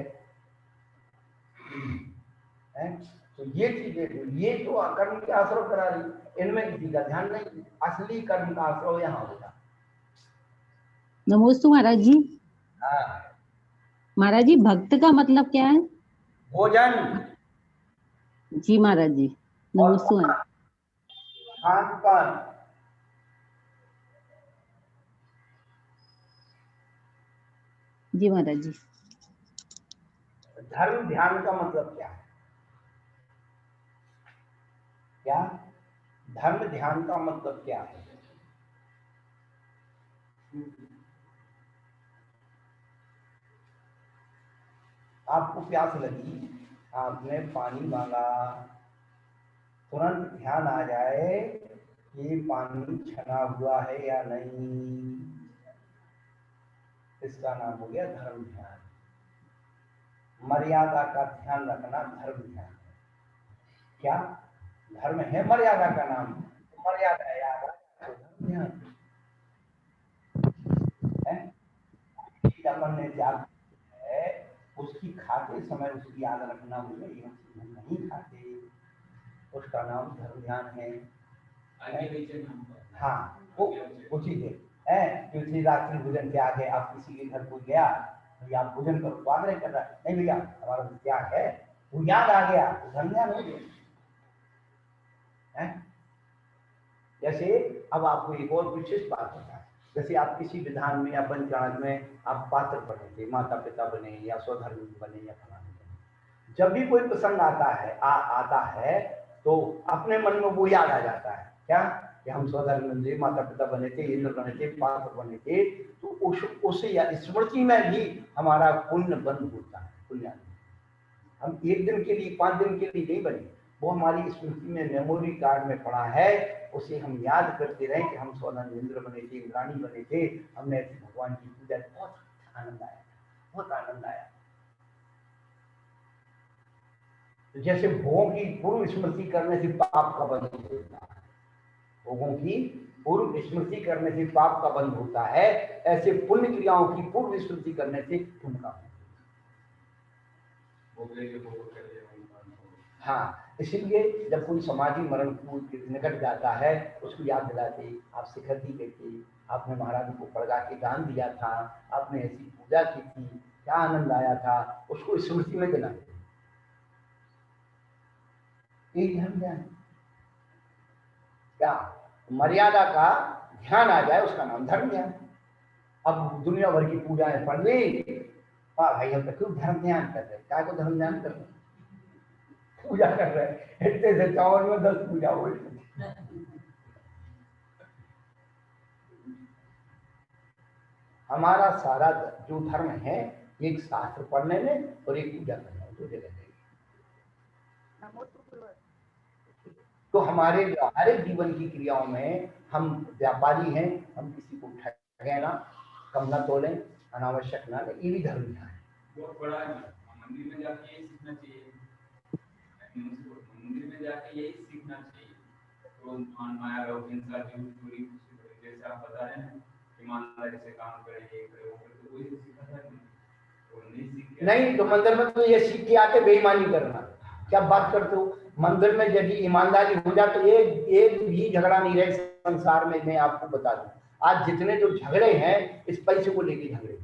तो ये चीजें, ये तो कर्म के आश्रय करा रही, इनमें किसी का ध्यान नहीं, असली कर्म का आश्रय यहाँ होगा। नमोस्तु महाराज जी। हाँ महाराज जी, भक्त का मतलब क्या है? भोजन। जी महाराज जी, नमोस्तु। खान पान। जी महाराज जी। धर्म ध्यान का मतलब क्या है? क्या धर्म ध्यान का मतलब क्या है? आपको प्यास लगी, आपने पानी मांगा, तुरंत ध्यान आ जाए कि पानी छना हुआ है या नहीं, इसका नाम हो गया धर्म ध्यान। मर्यादा का ध्यान रखना धर्म ध्यान है। क्या धर्म है मर्यादा का नाम? मर्यादा याद तो धर्म ध्यान है। अपन ने त्याग है, उसकी खाते समय उसकी याद रखना, मुझे ये चीज नहीं खाते, उसका नाम धर्म ध्यान है। हाँ वो चीज है। किसी रात्रि भोजन त्याग है, आप किसी के घर को गया भैया आप भोजन करो, तो आग्रह कर रहा है, नहीं भैया हमारा त्याग है, वो याद आ गया, धर्म ध्यान हो गया। जैसे अब आपको एक और विशेष बात होता है, जैसे आप किसी विधान में या पंचांग में आप पात्र बने थे, माता पिता बने या स्वधर्मी बने या फलाने बने, जब भी कोई प्रसंग आता है तो अपने मन में वो याद आ जाता है क्या कि हम स्वधर्मी थे, माता पिता बने थे, इंद्र बने थे, पात्र बने थे, तो उस स्मृति में भी हमारा पुण्य बंद होता है। पुण्य हम एक दिन के लिए 5 दिन के लिए नहीं बने, वो हमारी स्मृति में मेमोरी कार्ड में पड़ा है, उसे हम याद करते रहे कि हम स्वधर्म इंद्र बने थे, इंद्राणी बने थे, हमने ऐसे भगवान की पूजा, बहुत आनंद आया, बहुत आनंद आया। तो जैसे भोगों की पूर्व स्मृति करने से पाप का बंधन होता है, भोगों की पूर्व स्मृति करने से पाप का बंध होता है, ऐसे पुण्य क्रियाओं की पूर्व स्मृति करने से पुण्य का। हाँ, इसलिए जब कोई समाधि मरण को निकट जाता है उसको याद दिलाते, आप शिखर दी गई थी, आपने महाराज को पड़गा के दान दिया था, आपने ऐसी पूजा की थी, क्या आनंद आया था, उसको स्मृति में दिलाते। यही धर्म ध्यान क्या, मर्यादा का ध्यान आ जाए उसका नाम धर्म ध्यान। अब दुनिया भर की पूजाएं पढ़ ली, भाई हम तो क्यों धर्म ध्यान कर रहे, क्या को धर्म ध्यान कर रहे, पूजा कर रहे हैं, इतने से 54 में 10 पूजा हुई। हमारा सारा जो धर्म है एक शास्त्र पढ़ने में और एक पूजा करने में, दो जगह। तो हमारे व्यावहारिक जीवन की क्रियाओं में हम व्यापारी हैं, हम किसी को ठगे ना, कम ना तोलें, अनावश्यक ना लें, ये भी धर्म है। बहुत बड़ा है, मंदिर में जाके यही सीखना चाहिए, मंदिर में जाके यही सीखना चाहिए। तो माया लोग इंसान पूरी जैसे आप बता रहे हैं, ईमानदारी से काम करेंगे, तो वही सीखा था नहीं। तो मंदिर में तो ये सीख के आते बेईमानी करना, क्या बात करते हो। मंदिर में यदि ईमानदारी हो जाए तो एक भी झगड़ा नहीं रहे संसार में। मैं आपको बता दूं, आज जितने जो झगड़े हैं इस पैसे को लेके झगड़े,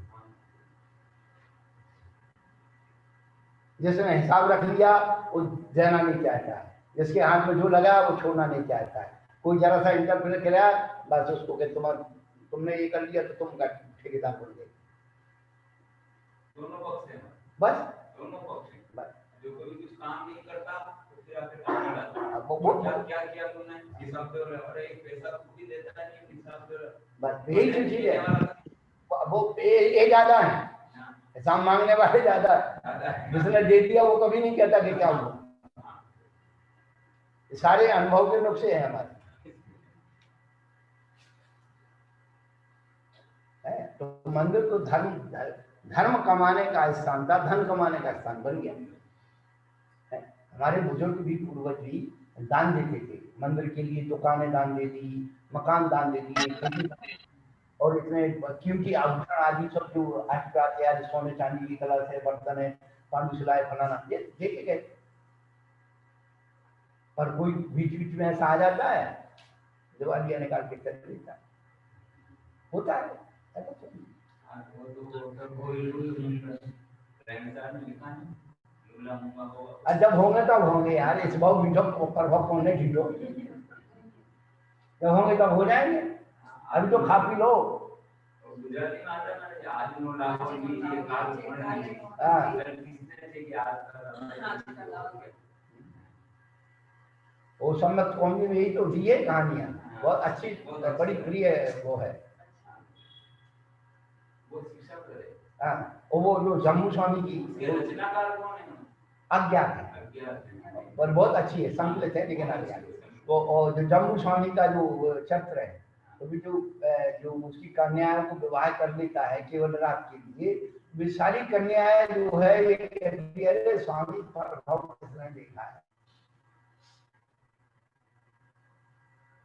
जिसने हिसाब रख लिया वो देना नहीं चाहता है, जिसके हाथ में जो लगा वो छोड़ना नहीं चाहता है। कोई जरा सा इंटरफेयर किया बस उसको कि तुमने ये कर लिया तो तुम ठेकेदार बन गए। दोनों पक्ष हैं, बस दोनों पक्ष हैं। बस जो कभी कुछ काम नहीं करता तो फिर आके काम करता, क्या किया तुमने, हिसाब दो, अरे पैसा खुद ही देता है कि हिसाब दो, बस यही तो चीज है। वो ये ज्यादा है, हिसाब मांगने वाले ज्यादा है, जिसने दे दिया वो कभी नहीं कहता कि क्या हुआ। सारे अनुभव के नुक्से हैं हमारे। तो मंदिर तो धर्म कमाने का स्थान था, धन कमाने का स्थान बन गया। हमारे बुजुर्ग भी, पूर्वज भी दान देते थे, मंदिर के लिए दुकानें दान दे दी, मकान दान दे दिए, और इतने कीमती आभूषण आदि सब जो अष्टप्रात या सोने चांदी की कला से बर्तन है, पांडु सिलाई फलाना, ये देखे गए। और कोई बीच बीच में ऐसा आ जाता है, दिवालिया निकाल के कर देता होता है। जब होंगे तब होंगे यार, इस भाव मीठो प्रभाव कौन है ढीठो, जब होंगे तब हो जाएंगे। अभी तो खा पी लो। वो सम्मत कौमी में यही तो दी है कहानियां, बहुत अच्छी बड़ी प्रिय वो है। वो जो जम्मू स्वामी की अज्ञात है, और बहुत अच्छी है, संकलित है लेकिन अज्ञात। वो जो जम्मू स्वामी का जो चरित्र है, तो भी जो उसकी कन्याओं को विवाह कर लेता है केवल रात के लिए, वे सारी कन्याएं जो है ये स्वामी पर भाव किसने देखा है,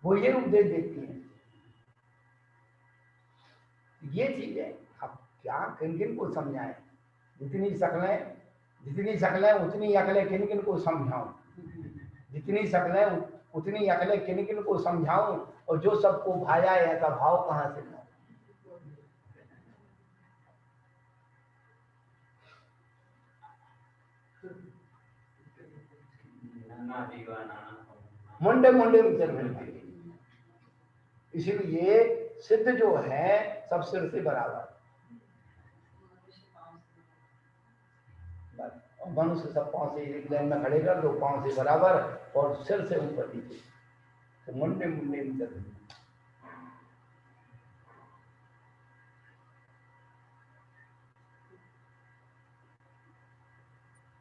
वो ये उपदेश देती है। ये चीजें अब क्या किन किन को समझाएं, जितनी शकलें उतनी अकलें किन किन को समझाऊं, जितनी शकलें उतनी अकलें किन किन को समझाऊं, और जो सबको भाया ऐसा भाव कहाँ से लाऊं। मुंडे मुंडे विचर मिलते, इसीलिए सिद्ध जो है सब सिर से बराबर, मनुष्य सब पांव से एक लाइन में खड़े कर दो, पांव से बराबर और सिर से ऊपर नीचे, तो मुंडे मुंडे विचर मिलते।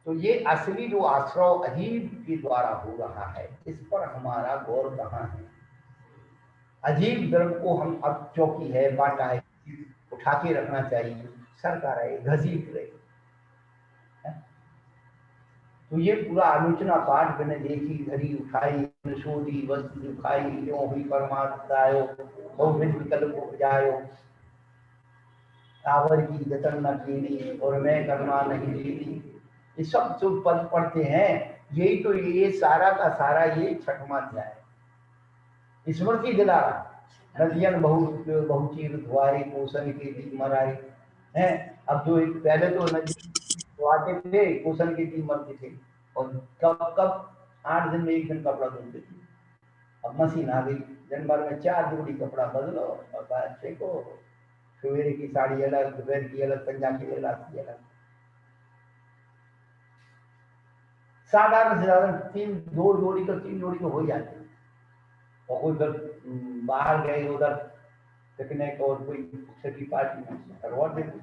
तो ये असली जो आश्रव अजीब के द्वारा हो रहा है, इस पर हमारा गौर कहाँ है। अजीब द्रव्य को हम अब चौकी है, बाटा है, उठा के रखना चाहिए, सरका रहे, घसीट रहे। तो ये पूरा आलोचना पाठ मैंने देखी, घड़ी उठाई, शोधी वस्तु दिखाई, क्यों हुई परमात्मायो, बहुविध विकल्प उपजायो, तावर की जतन न कीनी, और मैं कर्मा नहीं लीनी। ये सब जो पद पढ़ते हैं, यही तो ये सारा का सारा ये छठवां अध्याय है। स्मृति दिला रहा, नदियन बहुचीर धुआई, पोषण के दी मराई है। अब जो पहले तो नदी धुआते थे, पोषण के दी मरते थे, और कब कब 8 दिन में 1 दिन कपड़ा धुलते थे। अब मशीन आ गई, दिन भर में 4 जोड़ी कपड़ा बदलो और बच्चे को सवेरे की साड़ी अलग, दोपहर की अलग, पंजा की अलग। साधारण से साधारण 2 जोड़ी तो 3 जोड़ी तो हो जाते हैं। और कोई बाहर गए उधर पिकनिक और कोई छठी पार्टी में करवा देते।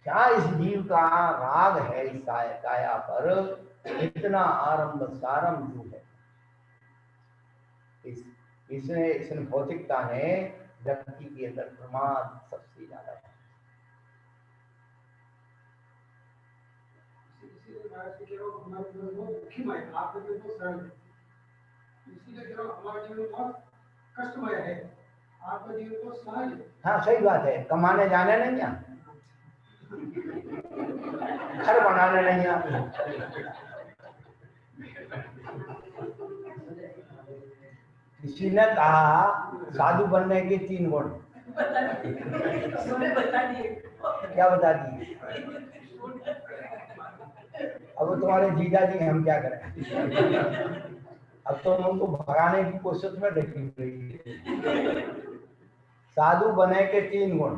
क्या इस जीव का राग है इस काया पर, इतना आरंभ सारंभ जो है इसने भौतिकता ने व्यक्ति के अंदर प्रमाद सबसे ज्यादा है। हाँ सही बात है, कमाने जाने नहीं यहाँ, घर बनाने नहीं यहाँ। किसी ने कहा साधु बनने के 3 गुण, क्या बता दिए? अब तुम्हारे जीजा जी हम क्या करें? अब तो उनको भगाने की कोशिश में रखी हुई। साधु बने के 3 गुण,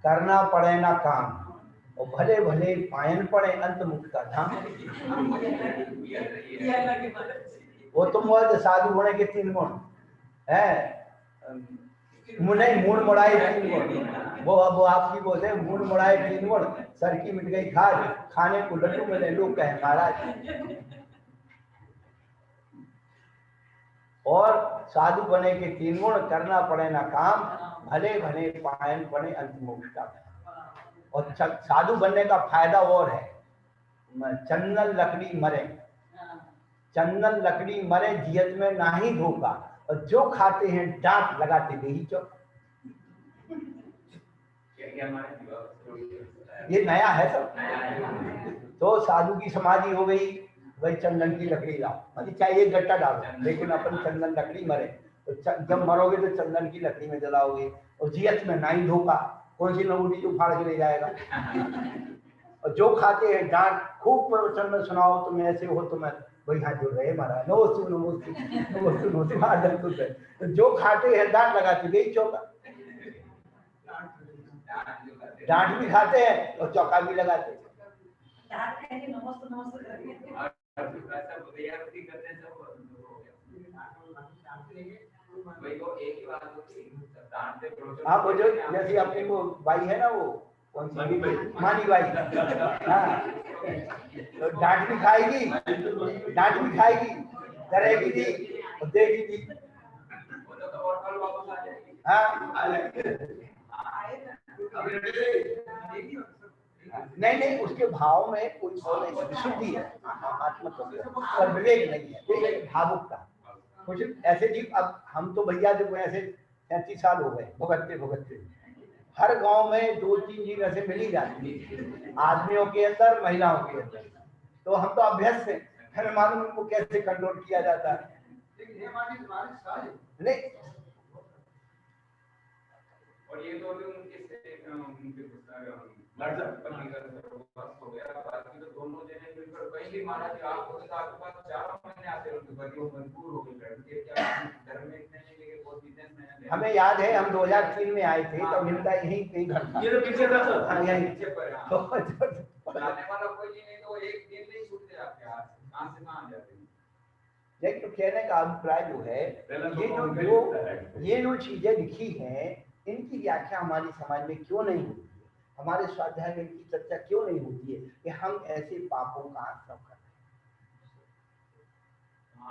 करना पड़े ना काम, और भले भले पायन पड़े अंत मुक्त का धाम। वो तुम बोलते साधु बने के 3 गुण है, मुने मूड मुड़ाए 3 गुण। वो अब आपकी बोले मूड मुड़ाए 3 गुण, सर की मिट गई खाज, खाने को लड्डू मिले लोग कहे महाराज। और साधु बने के 3 गुण, करना पड़े ना काम, भले भले पायन पड़े अंत मोक्ष का। और साधु बनने का फायदा और है, चंदन लकड़ी मरे, चंदन लकड़ी मरे जियत में ना ही धोखा, और जो खाते हैं डांट लगाते यही चौक। ये नया है सब। तो साधु की समाधि हो गई, वही चंदन की लकड़ी लाओ, मतलब चाहिए गट्टा डालो, लेकिन अपन चंदन लकड़ी मरे, तो जब मरोगे तो चंदन की लकड़ी में जलाओगे, और जियत में ना ही धोखा, कौन सी लंगूटी जो फाड़ के ले जाएगा। और जो खाते हैं डांट, खूब प्रवचन में सुनाओ तुम ऐसे हो, तुम वही हाथ जोड़ रहे महाराज, तो जो खाते हैं डांट लगाते यही चौका। डांट भी खाते हैं और चौका भी लगाते हैं। हाँ वो जो जैसे अपनी वो बाई है ना, वो कौन सी मानी बाई, हाँ तो डांट भी खाएगी, करेगी भी और देगी भी। हाँ नहीं उसके भाव में कोई विशुद्धि है, आत्मा और विवेक नहीं है, भावुकता। कुछ ऐसे जीव, अब हम तो भैया जो ऐसे 33 साल हो गए भुगतते, हर गांव में 2-3 जीव ऐसे मिल ही जाती है, आदमियों के अंदर महिलाओं के अंदर। तो हम तो अभ्यस्त हैं, हमें मालूम उनको कैसे कंट्रोल किया जाता है। नहीं और ये तो हो गया, बाकी तो दोनों जने मिलकर कहीं भी मारा कि आपको तो आपके पास 4 महीने आते रहते, बाकी वो मजबूर हो गए। क्या घर में इतने नहीं लेके बहुत बिजनेस में हमें याद है, हम 2003 में आए थे, तब इनका यही कहीं घर था, ये तो पीछे था सर। हाँ यही पीछे पर। आने वाला कोई नहीं, तो एक दिन नहीं छूटते आपके हाथ, कहां से कहां जाते हैं। लेकिन तो कहने का अभिप्राय जो है, ये जो चीजें लिखी हैं, इनकी व्याख्या हमारी समाज में क्यों नहीं होती है, हमारे स्वाध्याय में इनकी चर्चा क्यों नहीं होती है कि हम ऐसे पापों का आश्रम कर रहे हैं।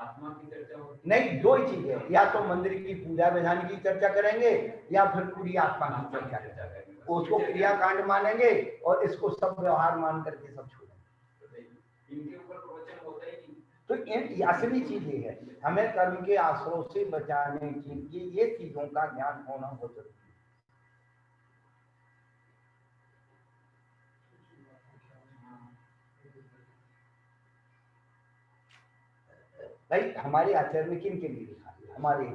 आत्मा की चर्चा होती नहीं, 2 ही चीजें, या तो मंदिर की पूजा विधान की चर्चा करेंगे, या फिर पूरी आत्मा की चर्चा करेंगे। उसको क्रियाकांड मानेंगे और इसको सब व्यवहार मान करके सब छोड़ेंगे। इनके ऊपर प्रवचन होता ही नहीं। तो इन असली चीज ये है, हमें कर्म के आश्रय से बचाने के लिए ये चीजों का ज्ञान होना बहुत जरूरी है। भाई हमारे आचार्य में किन के लिए लिखा है? हमारे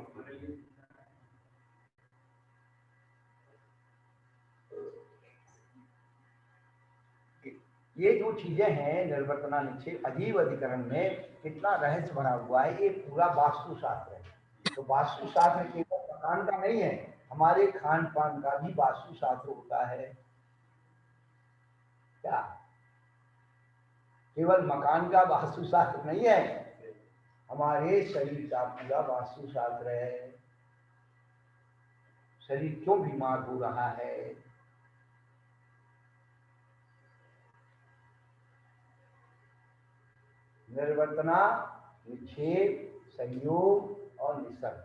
ये जो चीजें हैं निर्वर्तना निक्षेप अजीब अधिकरण में कितना रहस्य भरा हुआ है। ये पूरा वास्तु शास्त्र है। तो वास्तु शास्त्र केवल मकान का नहीं है, हमारे खान पान का भी वास्तु शास्त्र होता है। क्या केवल मकान का वास्तु शास्त्र नहीं है, हमारे शरीर का पूरा वास्तु शास्त्र है। शरीर क्यों बीमार हो रहा है, निर्वर्तना निक्षेप संयोग और निसर्ग,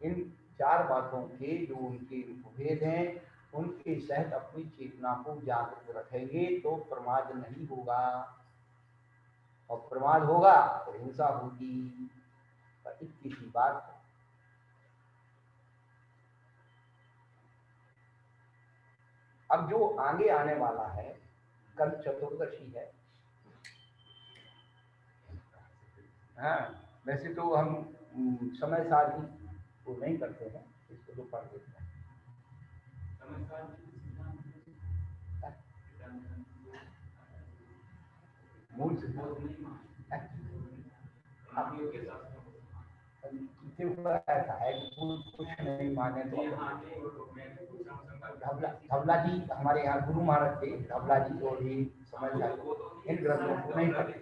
इन चार बातों के जो उनके उपभेद हैं उनके सहित अपनी चेतना को जागृत रखेंगे तो प्रमाद नहीं होगा, और प्रमाद होगा तो हिंसा होगी। इतनी सी बात है। अब जो आगे आने वाला है, कल चतुर्दशी है। हाँ, वैसे तो हम समय सारणी वो नहीं करते हैं, इसको तो पढ़ देते हैं। मूल ऐसा है कि कुछ नहीं माने तो धवला जी हमारे यहाँ गुरु महाराज थे, धवला जी और भी समझ इन ग्रंथों को नहीं पढ़ते,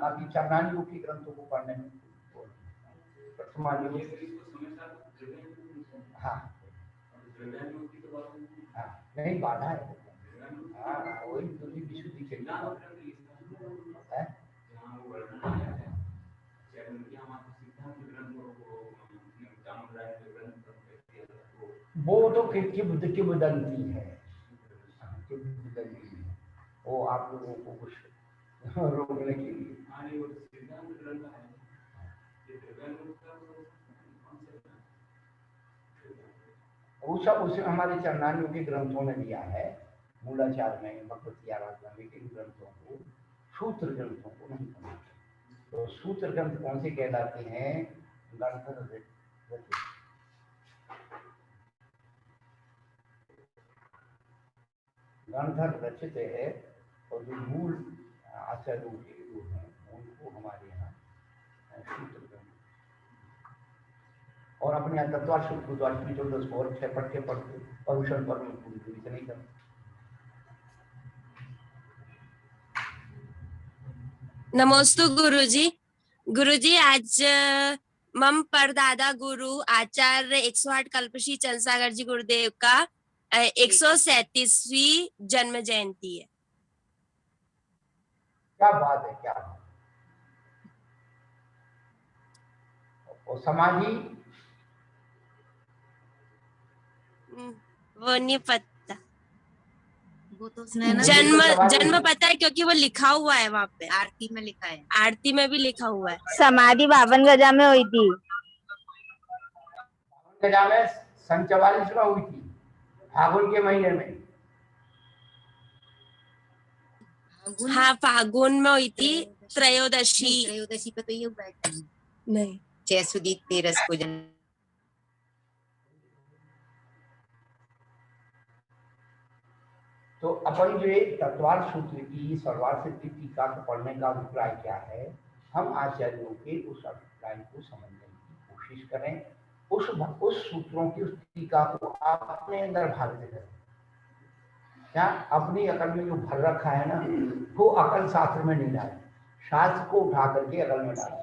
बाकी चरणान योग के ग्रंथों को पढ़ने में हाँ नहीं बाधा है। हाँ वही दूसरी विशुद्धि के लिए है। वो तो किंवदंती है, वो आप लोगों को कुछ रोकने के लिए। वो सब उसे हमारे चरणानियों के ग्रंथों में दिया है, मूलाचार में, भगवती आराधना में, इन ग्रंथों को, सूत्र ग्रंथों को नहीं पढ़ा। तो सूत्र ग्रंथ कौन से कहलाते हैं? गणधर रचित है, और जो मूल आचार्यों के जो हैं उनको हमारे यहाँ सूत्र ग्रंथ, और अपने यहाँ तत्वार्थ सूत्र 14 को और 6 पढ़ के पढ़ते परुषण पर पूरी पूरी से नहीं करते। नमोस्तु गुरुजी। गुरुजी आज मम परदादा गुरु आचार्य 108 कल्पश्री चंद्रसागर जी गुरुदेव का 137वीं जन्म जयंती है। क्या बात है, क्या बात। और समाधि वो नहीं पता, वो तो उसने ना जन्म पता है क्योंकि वो लिखा हुआ है वहाँ पे, आरती में लिखा है, आरती में भी लिखा हुआ है। समाधि 52 गजा में हुई थी, 52 गजा में सन 44 में हुई थी, फागुन के महीने में। हाँ फागुन में हुई थी, त्रयोदशी पे तो ये हुआ है नहीं, 6 सुदी 13 को जन्म। तो अपन जो तत्वार्थ सूत्र की सर्वार्थ सिद्धि टीका को पढ़ने का अभिप्राय क्या है, हम आचार्यों के उस अभिप्राय को समझने की कोशिश करें, उस सूत्रों की उस टीका को अपने अंदर भरते करें। क्या अपनी अकल में जो भर रखा है ना, वो अकल शास्त्र में नहीं डाले, शास्त्र को उठा करके अकल में डाला।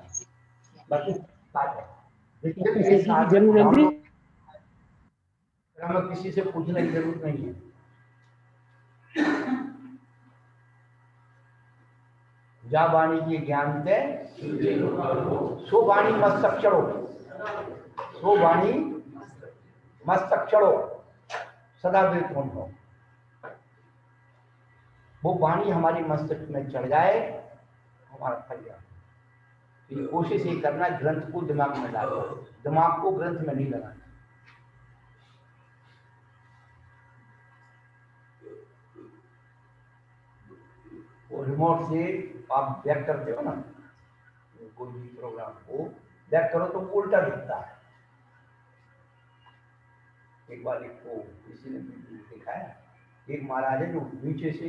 बाकी हमें किसी से पूछने की जरूरत नहीं है। जा वाणी की ज्ञान थे सो वाणी मस्तक चढ़ो, सो वाणी मस्तक चढ़ो, सदा वेद हो। वो वाणी हमारी मस्तिष्क में चढ़ जाए, हमारा फल जाए। तो ये कोशिश ये करना, ग्रंथ को दिमाग में डालना, दिमाग को ग्रंथ में नहीं लगाना। वो रिमोट से आप बैक करते हो ना, कोई भी प्रोग्राम को बैक करो तो उल्टा दिखता है। एक बार एक को किसी ने देखा है, एक महाराज है जो नीचे से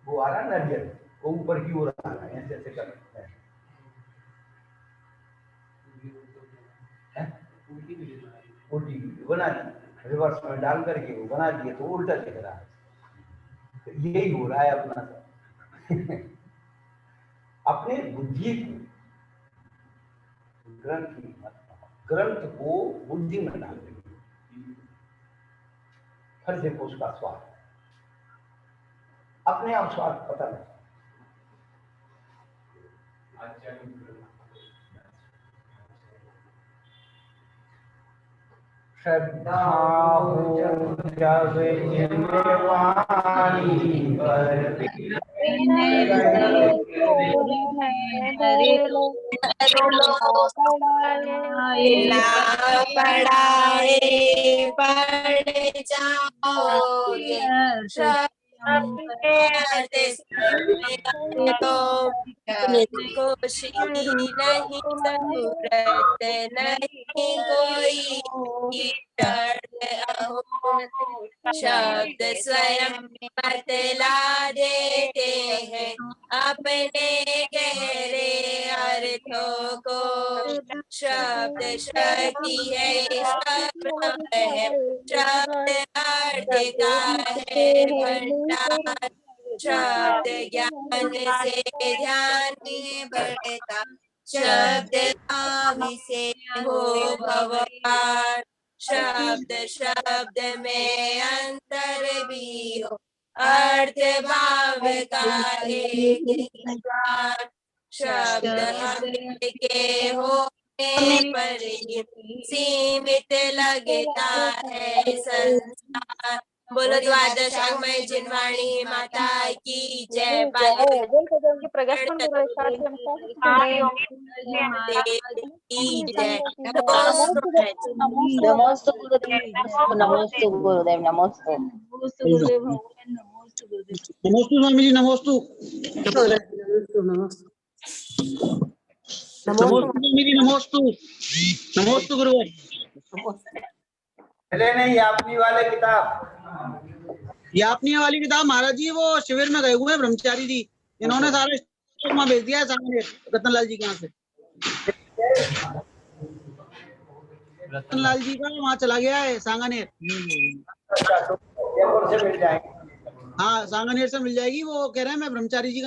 वो आ रहा है नारियल, वो ऊपर की ओर आ रहा है, ऐसे ऐसे कर सकते हैं। उल्टी बना दी, रिवर्स में डाल करके वो बना दिए तो उल्टा दिख रहा है। तो यही हो रहा है अपना अपने बुद्धि को ग्रंथ को बुद्धि में डाल देंगे, फिर देखो उसका स्वाद, अपने आप स्वाद पता नहीं। श्रद्धा हो जब वाणी पर पढ़ाए पढ़ जाओगे, कोशी नहीं जरूरत नहीं कोई शब्द स्वयं बतला देते हैं अपने गहरे अर्थों को। शब्द शक्ति है, शब्द है, शब्द अर्थ का है भंडार। शब्द ज्ञान से ध्यान में बढ़ता, शब्द आदि से हो भवपार। शब्द शब्द में अंतर भी हो, अर्थ भाव का एक ही ज्ञान। शब्द अमृत के होने पर ही सीमित लगता है संसार। बोलो द्वादशांगमय जिनवाणी माता की जय। नमोस्तु गुरुदेव, नमोस्तु। नमोस्तु स्वामी जी, नमोस्तु। नमोस्तु स्वामी जी, नमोस्तु। नमोस्तु गुरुदेव। चले नहीं अपनी वाले किताब, ये अपनी वाली किताब महाराज जी वो शिविर में गए हुए हैं ब्रह्मचारी जी, इन्होंने सारा स्टॉक भेज दिया है सामने रतनलाल जी के यहाँ से। रतनलाल जी का वहाँ चला गया है सांगानेर। से मिल जाएंगे। हाँ सांगानेर से मिल जाएगी। वो कह रहे हैं मैं ब्रह्मचारी जी का